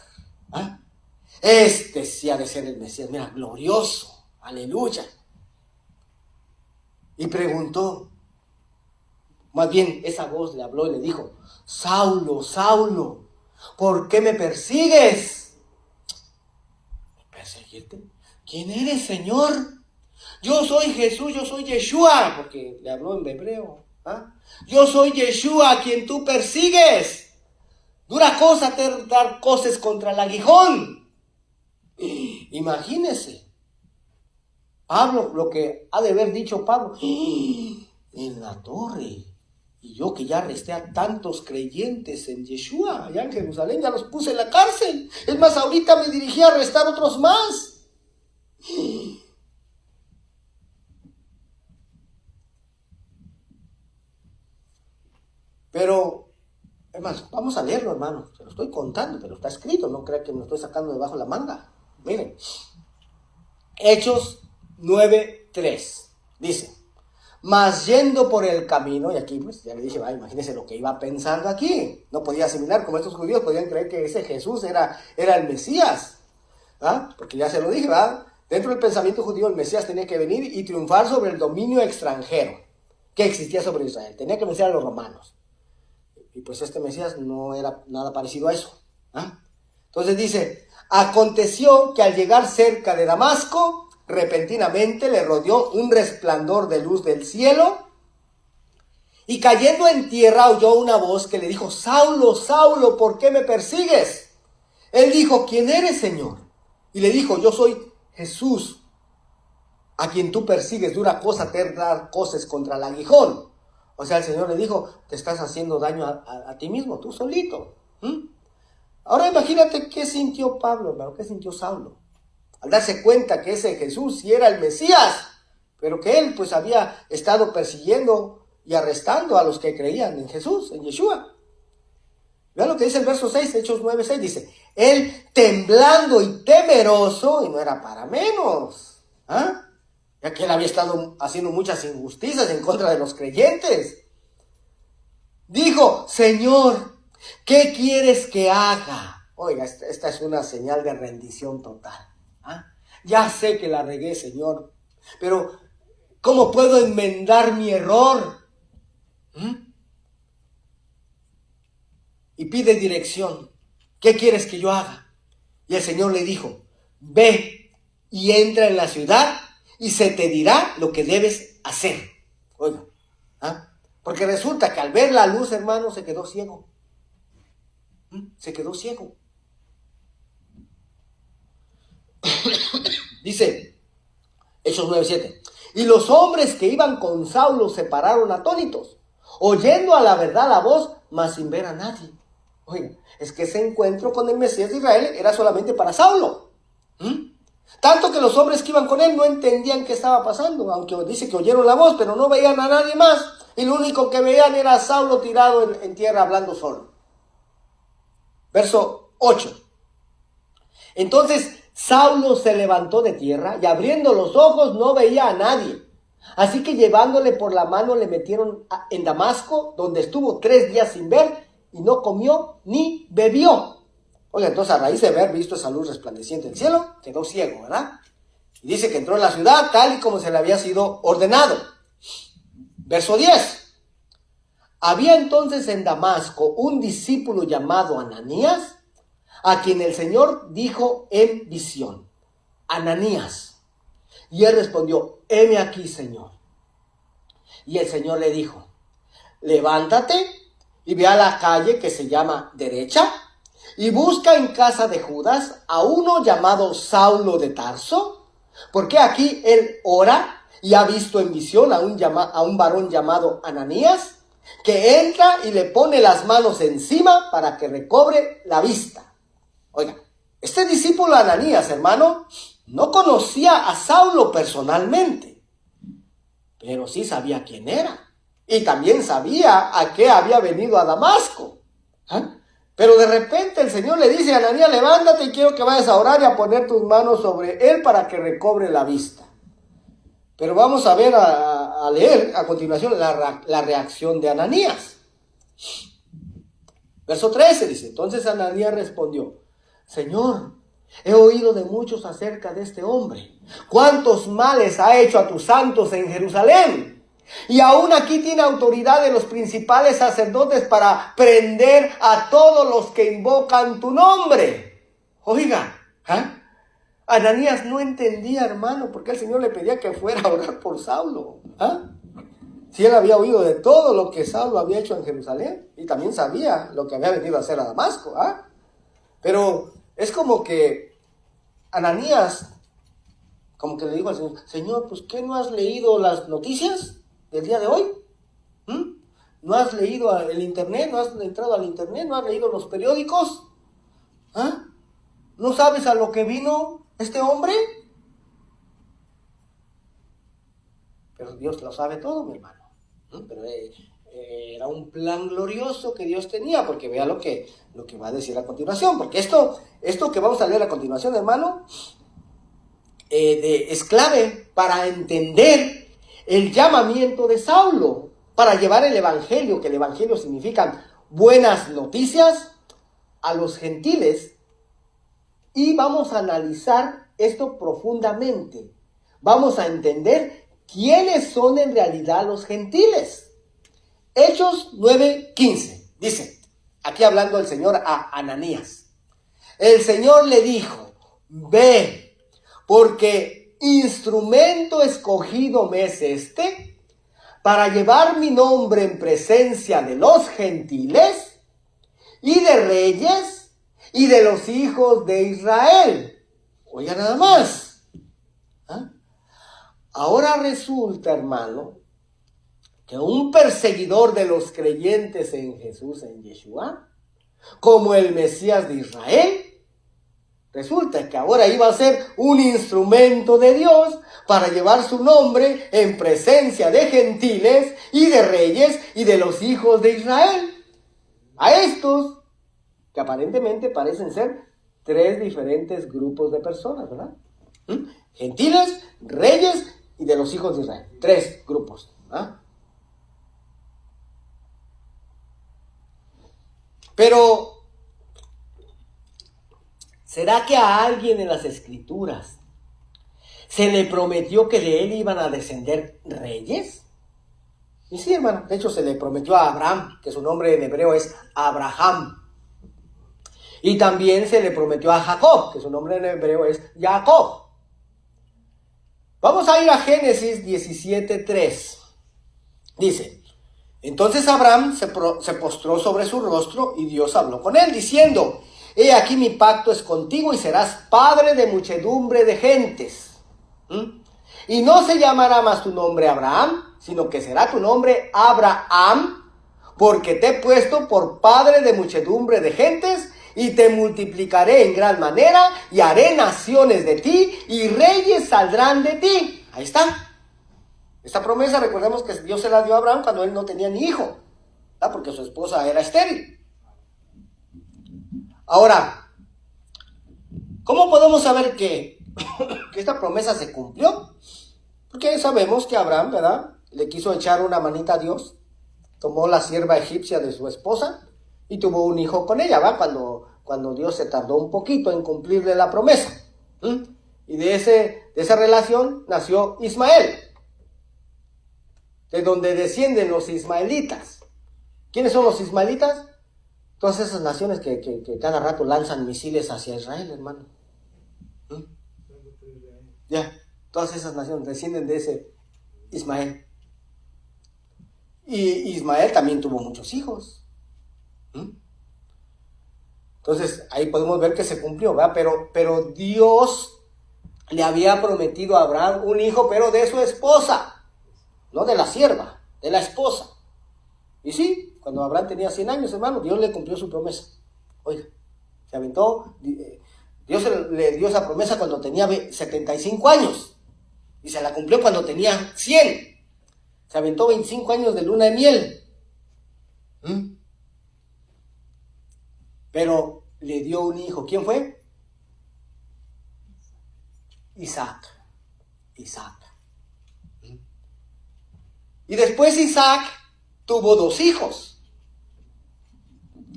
Este sí ha de ser el Mesías. Mira, glorioso. Aleluya. Y preguntó, más bien esa voz le habló y le dijo, Saulo, Saulo, ¿por qué me persigues? ¿Perseguirte? ¿Quién eres, Señor? Yo soy Jesús, yo soy Yeshua, porque le habló en hebreo. Yo soy Yeshua a quien tú persigues. Dura cosa dar cosas contra el aguijón. Imagínese. Pablo, lo que ha de haber dicho Pablo, en la torre, Y yo que ya arresté a tantos creyentes en Yeshua, allá en Jerusalén, ya los puse en la cárcel. Es más, ahorita me dirigí a arrestar otros más. Pero, es más, vamos a leerlo, hermano. Se lo estoy contando, pero está escrito. No crea que me lo estoy sacando debajo de la manga. Miren, Hechos 9:3 dice: mas yendo por el camino, y aquí pues ya le dije, imagínense lo que iba pensando aquí. No podía asimilar, como estos judíos podían creer que ese Jesús era el Mesías. ¿Ah? Porque ya se lo dije, ¿verdad? Dentro del pensamiento judío el Mesías tenía que venir y triunfar sobre el dominio extranjero que existía sobre Israel. Tenía que vencer a los romanos. Y pues este Mesías no era nada parecido a eso. ¿Ah? Entonces dice: aconteció que al llegar cerca de Damasco, repentinamente le rodeó un resplandor de luz del cielo, y cayendo en tierra oyó una voz que le dijo: Saulo, Saulo, ¿por qué me persigues? Él dijo: ¿quién eres, Señor? Y le dijo: yo soy Jesús, a quien tú persigues. Dura cosa te dar coces contra el aguijón. O sea, el Señor le dijo: te estás haciendo daño a ti mismo, tú solito. Ahora imagínate qué sintió Pablo, hermano, qué sintió Saulo al darse cuenta que ese Jesús sí era el Mesías, pero que él pues había estado persiguiendo y arrestando a los que creían en Jesús, en Yeshua. Vean lo que dice el verso 6, Hechos 9:6, dice: él temblando y temeroso, y no era para menos, ya que él había estado haciendo muchas injusticias en contra de los creyentes, dijo: Señor, ¿qué quieres que haga? Oiga, esta es una señal de rendición total. Ya sé que la regué, Señor, pero ¿cómo puedo enmendar mi error? Y pide dirección. ¿Qué quieres que yo haga? Y el Señor le dijo: ve y entra en la ciudad y se te dirá lo que debes hacer. Oiga, porque resulta que al ver la luz, hermano, se quedó ciego. Se quedó ciego. Dice Hechos 9:7: y los hombres que iban con Saulo se pararon atónitos, oyendo a la verdad la voz, mas sin ver a nadie. Oiga, es que ese encuentro con el Mesías de Israel era solamente para Saulo. Tanto que los hombres que iban con él no entendían qué estaba pasando, aunque dice que oyeron la voz, pero no veían a nadie más, y lo único que veían era a Saulo tirado en tierra hablando solo. Verso 8: entonces Saulo se levantó de tierra y abriendo los ojos no veía a nadie. Así que llevándole por la mano le metieron en Damasco, donde estuvo 3 días sin ver y no comió ni bebió. Oiga, entonces a raíz de haber visto esa luz resplandeciente del cielo, quedó ciego, ¿verdad? Y dice que entró en la ciudad tal y como se le había sido ordenado. Verso 10. Había entonces en Damasco un discípulo llamado Ananías, a quien el Señor dijo en visión: Ananías. Y él respondió: heme aquí, Señor. Y el Señor le dijo: levántate y ve a la calle que se llama Derecha y busca en casa de Judas a uno llamado Saulo de Tarso, porque aquí él ora y ha visto en visión a un varón llamado Ananías, que entra y le pone las manos encima para que recobre la vista. Oiga, este discípulo Ananías, hermano, no conocía a Saulo personalmente, pero sí sabía quién era. Y también sabía a qué había venido a Damasco. Pero de repente el Señor le dice a Ananías: levántate y quiero que vayas a orar y a poner tus manos sobre él para que recobre la vista. Pero vamos a ver, a leer a continuación la reacción de Ananías. Verso 13 dice: entonces Ananías respondió: Señor, he oído de muchos acerca de este hombre, cuántos males ha hecho a tus santos en Jerusalén, y aún aquí tiene autoridad de los principales sacerdotes para prender a todos los que invocan tu nombre. Oiga, Ananías no entendía, hermano, por qué el Señor le pedía que fuera a orar por Saulo. Si él había oído de todo lo que Saulo había hecho en Jerusalén, y también sabía lo que había venido a hacer a Damasco. Pero es como que Ananías, como que le dijo al Señor: Señor, pues ¿qué no has leído las noticias del día de hoy? ¿No has leído el internet? ¿No has entrado al internet? ¿No has leído los periódicos? ¿Ah? ¿No sabes a lo que vino este hombre? Pero Dios lo sabe todo, mi hermano. Pero era un plan glorioso que Dios tenía, porque vea lo que va a decir a continuación. Porque esto que vamos a leer a continuación, hermano, es clave para entender el llamamiento de Saulo, para llevar el evangelio, que el evangelio significa buenas noticias, a los gentiles. Y vamos a analizar esto profundamente. Vamos a entender quiénes son en realidad los gentiles. Hechos 9:15 dice, aquí hablando el Señor a Ananías. El Señor le dijo, ve, porque instrumento escogido me es este, para llevar mi nombre en presencia de los gentiles y de reyes y de los hijos de Israel. Oiga nada más. ¿Ah? Ahora resulta, hermano, que un perseguidor de los creyentes en Jesús, en Yeshua, como el Mesías de Israel, resulta que ahora iba a ser un instrumento de Dios para llevar su nombre en presencia de gentiles y de reyes y de los hijos de Israel. A estos que aparentemente parecen ser tres diferentes grupos de personas, ¿verdad? Gentiles, reyes y de los hijos de Israel. Tres grupos. ¿Ah? Pero, ¿será que a alguien en las Escrituras se le prometió que de él iban a descender reyes? Y sí, hermano, de hecho se le prometió a Abraham, que su nombre en hebreo es Abraham. Y también se le prometió a Jacob, que su nombre en hebreo es Jacob. Vamos a ir a Génesis 17:3. Dice, entonces Abraham se postró sobre su rostro y Dios habló con él, diciendo, he aquí mi pacto es contigo y serás padre de muchedumbre de gentes. Y no se llamará más tu nombre Abraham, sino que será tu nombre Abraham, porque te he puesto por padre de muchedumbre de gentes, y te multiplicaré en gran manera, y haré naciones de ti, y reyes saldrán de ti. Ahí está. Esta promesa, recordemos que Dios se la dio a Abraham cuando él no tenía ni hijo, ¿verdad? Porque su esposa era estéril. Ahora, ¿cómo podemos saber que esta promesa se cumplió? Porque sabemos que Abraham, ¿verdad?, le quiso echar una manita a Dios, tomó la sierva egipcia de su esposa y tuvo un hijo con ella, ¿va? Cuando Dios se tardó un poquito en cumplirle la promesa. Y de esa relación nació Ismael, de donde descienden los ismaelitas. ¿Quiénes son los ismaelitas? Todas esas naciones que cada rato lanzan misiles hacia Israel, hermano. Ya, todas esas naciones descienden de ese Ismael. Y Ismael también tuvo muchos hijos. Entonces, ahí podemos ver que se cumplió, ¿verdad? Pero Dios le había prometido a Abraham un hijo, pero de su esposa, no de la sierva, de la esposa. Y sí, cuando Abraham tenía 100 años, hermano, Dios le cumplió su promesa. Oiga, se aventó, Dios le dio esa promesa cuando tenía 75 años, y se la cumplió cuando tenía 100. Se aventó 25 años de luna de miel. Pero le dio un hijo. ¿Quién fue? Isaac. Y después Isaac tuvo dos hijos.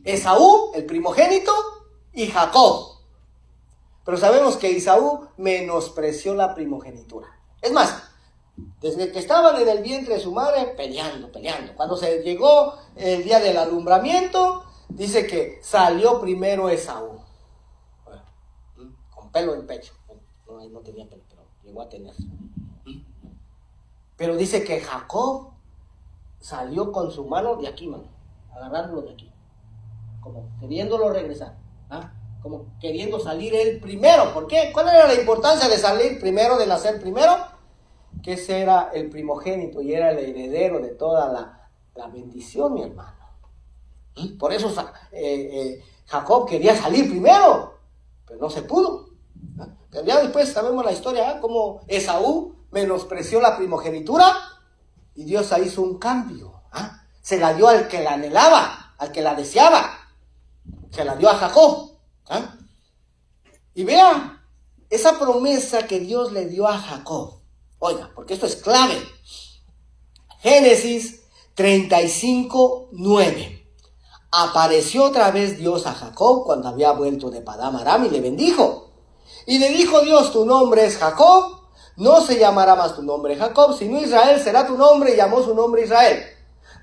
Esaú, el primogénito, y Jacob. Pero sabemos que Esaú menospreció la primogenitura. Es más, desde que estaban en el vientre de su madre, peleando. Cuando se llegó el día del alumbramiento, dice que salió primero Esaú, con pelo en pecho. No tenía pelo, pero llegó a tener. Pero dice que Jacob salió con su mano de aquí, agarrándolo de aquí, como queriéndolo regresar, como queriendo salir él primero. ¿Por qué? ¿Cuál era la importancia de salir primero, de nacer primero? Que ese era el primogénito y era el heredero de toda la bendición, mi hermano. Por eso Jacob quería salir primero, pero no se pudo. Pero ya después sabemos la historia, cómo Esaú menospreció la primogenitura y Dios ahí hizo un cambio. Se la dio al que la anhelaba, al que la deseaba. Se la dio a Jacob. Y vea, esa promesa que Dios le dio a Jacob. Oiga, porque esto es clave. Génesis 35:9. Apareció otra vez Dios a Jacob cuando había vuelto de Padán Aram y le bendijo. Y le dijo Dios, tu nombre es Jacob, no se llamará más tu nombre Jacob, sino Israel será tu nombre, y llamó su nombre Israel.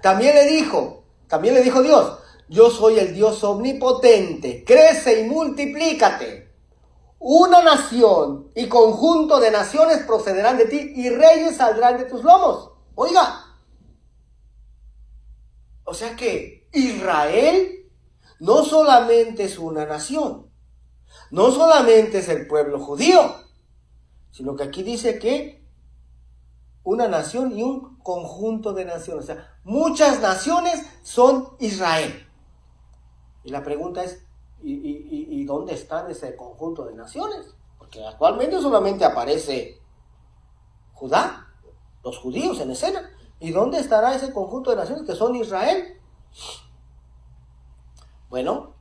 También le dijo Dios, yo soy el Dios omnipotente, crece y multiplícate. Una nación y conjunto de naciones procederán de ti y reyes saldrán de tus lomos. Oiga, o sea que Israel no solamente es una nación, no solamente es el pueblo judío, sino que aquí dice que una nación y un conjunto de naciones. O sea, muchas naciones son Israel. Y la pregunta es, ¿y dónde están ese conjunto de naciones? Porque actualmente solamente aparece Judá, los judíos en escena. ¿Y dónde estará ese conjunto de naciones que son Israel? Bueno,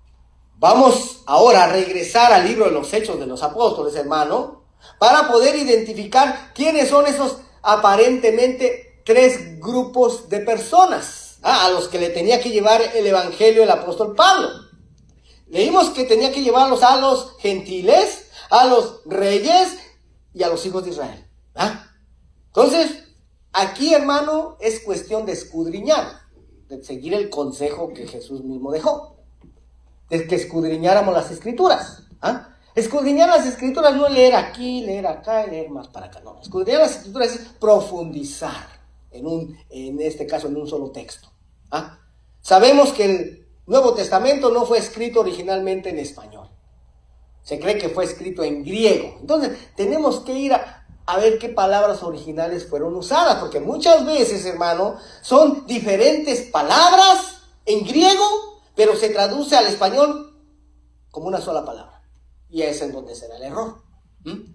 vamos ahora a regresar al libro de los Hechos de los Apóstoles, hermano, para poder identificar quiénes son esos aparentemente tres grupos de personas a los que le tenía que llevar el evangelio el apóstol Pablo. Leímos que tenía que llevarlos a los gentiles, a los reyes y a los hijos de Israel. Entonces, aquí, hermano, es cuestión de escudriñar, de seguir el consejo que Jesús mismo dejó, de que escudriñáramos las Escrituras. Escudriñar las Escrituras no es leer aquí, leer acá y leer más para acá. No, escudriñar las Escrituras es profundizar, en este caso, en un solo texto. Sabemos que el Nuevo Testamento no fue escrito originalmente en español. Se cree que fue escrito en griego. Entonces, tenemos que ir a ver qué palabras originales fueron usadas, porque muchas veces, hermano, son diferentes palabras en griego, pero se traduce al español como una sola palabra. Y es en donde será el error.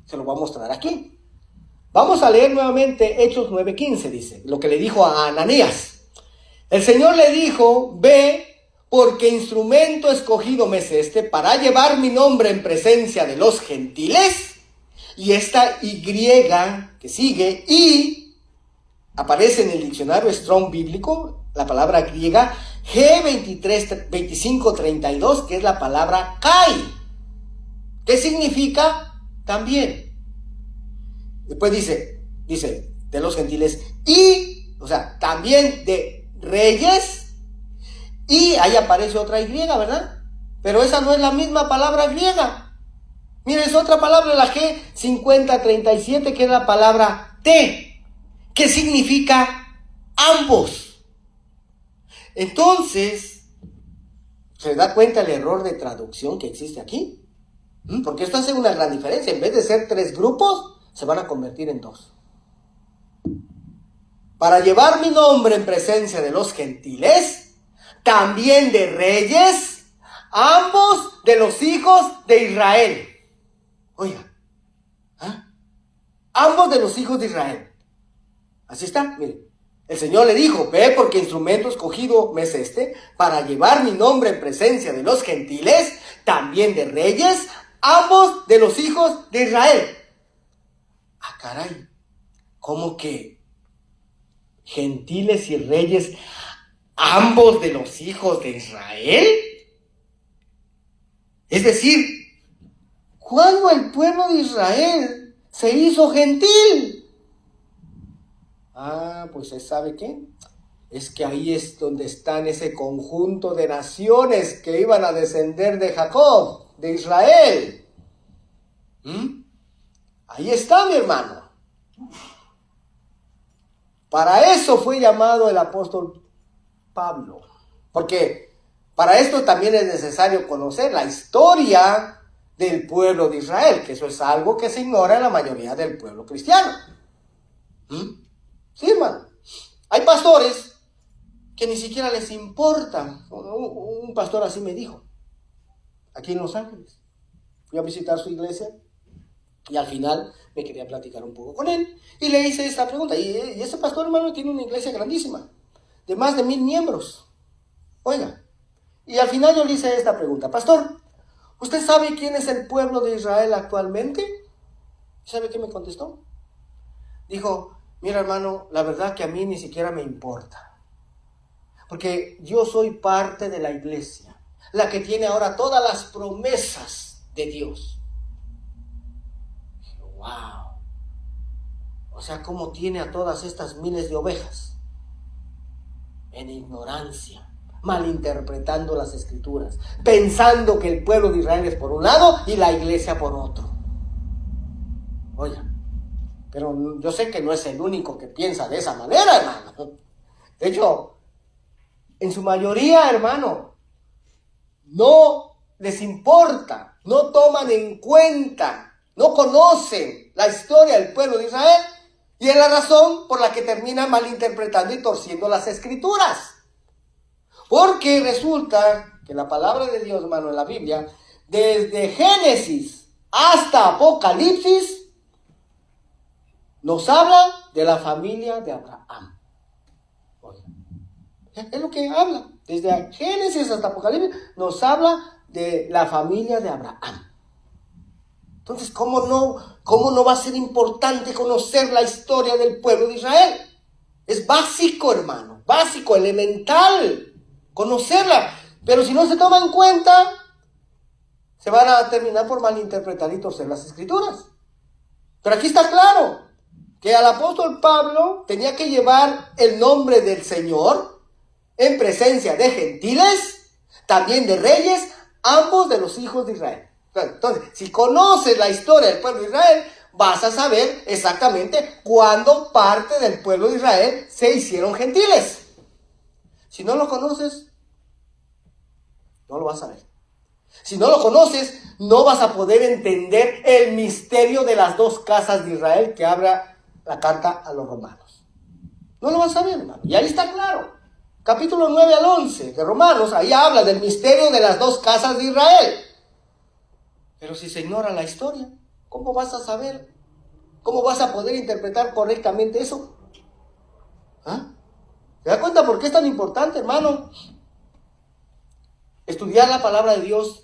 Se lo voy a mostrar aquí. Vamos a leer nuevamente Hechos 9:15, dice, lo que le dijo a Ananías. El Señor le dijo, ve, porque instrumento escogido me es este para llevar mi nombre en presencia de los gentiles. Y esta Y que sigue, y aparece en el diccionario Strong bíblico, la palabra griega G2532, que es la palabra kai. ¿Qué significa? También. Después dice, de los gentiles, y, o sea, también de reyes, y ahí aparece otra Y, ¿verdad? Pero esa no es la misma palabra griega. Miren, es otra palabra, la G5037, que es la palabra T, que significa ambos. Entonces, ¿se da cuenta el error de traducción que existe aquí? Porque esto hace una gran diferencia. En vez de ser tres grupos, se van a convertir en dos. Para llevar mi nombre en presencia de los gentiles, también de reyes, ambos de los hijos de Israel. Oiga, ambos de los hijos de Israel. Así está, miren. El Señor le dijo, ve, porque instrumento escogido me es este, para llevar mi nombre en presencia de los gentiles, también de reyes, ambos de los hijos de Israel. Caray, ¿cómo que gentiles y reyes, ambos de los hijos de Israel? Es decir, ¿cuándo el pueblo de Israel se hizo gentil? Pues ¿sabe qué? Es que ahí es donde están ese conjunto de naciones que iban a descender de Jacob, de Israel. Ahí está, mi hermano. Para eso fue llamado el apóstol Pablo. Porque para esto también es necesario conocer la historia del pueblo de Israel, que eso es algo que se ignora en la mayoría del pueblo cristiano. Sí, hermano. Hay pastores que ni siquiera les importa. Un pastor así me dijo, aquí en Los Ángeles. Fui a visitar su iglesia y al final me quería platicar un poco con él. Y le hice esta pregunta. Y ese pastor, hermano, tiene una iglesia grandísima, de más de 1000 miembros. Oiga, y al final yo le hice esta pregunta. Pastor, ¿usted sabe quién es el pueblo de Israel actualmente? ¿Sabe qué me contestó? Dijo, mira, hermano, la verdad que a mí ni siquiera me importa. Porque yo soy parte de la iglesia, la que tiene ahora todas las promesas de Dios. Dije, wow. O sea, ¿cómo tiene a todas estas miles de ovejas? En ignorancia, malinterpretando las escrituras, pensando que el pueblo de Israel es por un lado y la iglesia por otro. Oiga, pero yo sé que no es el único que piensa de esa manera, hermano. De hecho, en su mayoría, hermano, no les importa, no toman en cuenta, no conocen la historia del pueblo de Israel, y es la razón por la que terminan malinterpretando y torciendo las escrituras. Porque resulta que la palabra de Dios, hermano, en la Biblia, desde Génesis hasta Apocalipsis, nos habla de la familia de Abraham. Oye, es lo que habla. Desde Génesis hasta Apocalipsis nos habla de la familia de Abraham. Entonces, ¿cómo no va a ser importante conocer la historia del pueblo de Israel? Es básico, hermano, básico, elemental, conocerla. Pero si no se toma en cuenta, se van a terminar por malinterpretar y torcer las escrituras. Pero aquí está claro que al apóstol Pablo tenía que llevar el nombre del Señor en presencia de gentiles, también de reyes, ambos de los hijos de Israel. Entonces, si conoces la historia del pueblo de Israel, vas a saber exactamente cuándo parte del pueblo de Israel se hicieron gentiles. Si no lo conoces, no lo vas a ver. Si no lo conoces, no vas a poder entender el misterio de las dos casas de Israel que habla la carta a los romanos. No lo vas a ver, hermano. Y ahí está claro. Capítulo 9 al 11 de Romanos, ahí habla del misterio de las dos casas de Israel. Pero si se ignora la historia, ¿cómo vas a saber? ¿Cómo vas a poder interpretar correctamente eso? ¿Ah? ¿Te das cuenta por qué es tan importante, hermano? Estudiar la palabra de Dios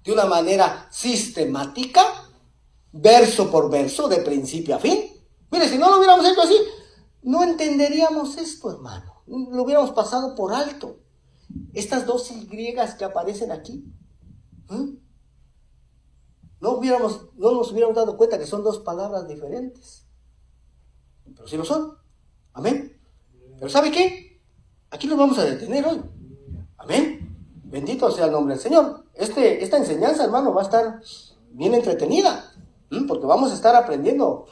de una manera sistemática, verso por verso, de principio a fin. Mire, si no lo hubiéramos hecho así, no entenderíamos esto, hermano. Lo hubiéramos pasado por alto. Estas dos griegas que aparecen aquí, no nos hubiéramos dado cuenta que son dos palabras diferentes. Pero sí lo son. Amén. Pero ¿sabe qué? Aquí nos vamos a detener hoy. Amén. Bendito sea el nombre del Señor. Esta enseñanza, hermano, va a estar bien entretenida. Porque vamos a estar aprendiendo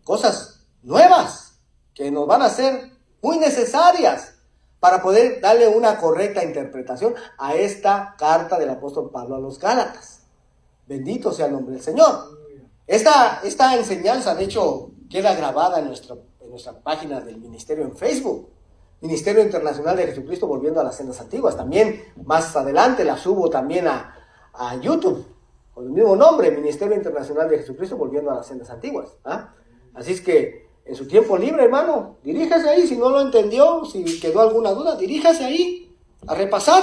cosas nuevas que nos van a ser muy necesarias para poder darle una correcta interpretación a esta carta del apóstol Pablo a los Gálatas. Bendito sea el nombre del Señor. Esta enseñanza, de hecho, queda grabada en nuestra página del ministerio en Facebook. Ministerio Internacional de Jesucristo Volviendo a las Sendas Antiguas. También más adelante la subo también a YouTube, con el mismo nombre, Ministerio Internacional de Jesucristo Volviendo a las Sendas Antiguas. Así es que en su tiempo libre, hermano, diríjase ahí. Si no lo entendió, si quedó alguna duda, diríjase ahí a repasar.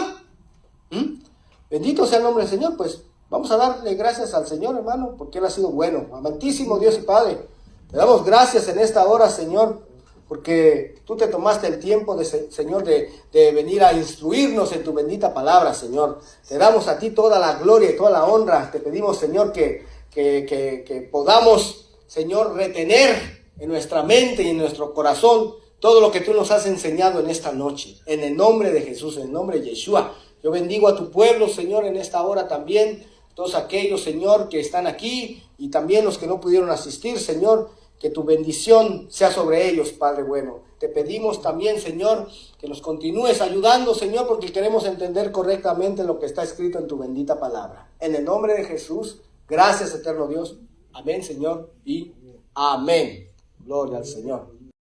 Bendito sea el nombre del Señor. Pues vamos a darle gracias al Señor, hermano, porque Él ha sido bueno. Amantísimo Dios y Padre, te damos gracias en esta hora, Señor, porque tú te tomaste el tiempo, Señor, de venir a instruirnos en tu bendita palabra, Señor. Te damos a ti toda la gloria y toda la honra. Te pedimos, Señor, que podamos, Señor, retener en nuestra mente y en nuestro corazón todo lo que tú nos has enseñado en esta noche. En el nombre de Jesús, en el nombre de Yeshua. Yo bendigo a tu pueblo, Señor, en esta hora también. Todos aquellos, Señor, que están aquí y también los que no pudieron asistir, Señor. Que tu bendición sea sobre ellos, Padre bueno. Te pedimos también, Señor, que nos continúes ayudando, Señor, porque queremos entender correctamente lo que está escrito en tu bendita palabra. En el nombre de Jesús, gracias, eterno Dios. Amén, Señor, y amén. Gloria al Señor.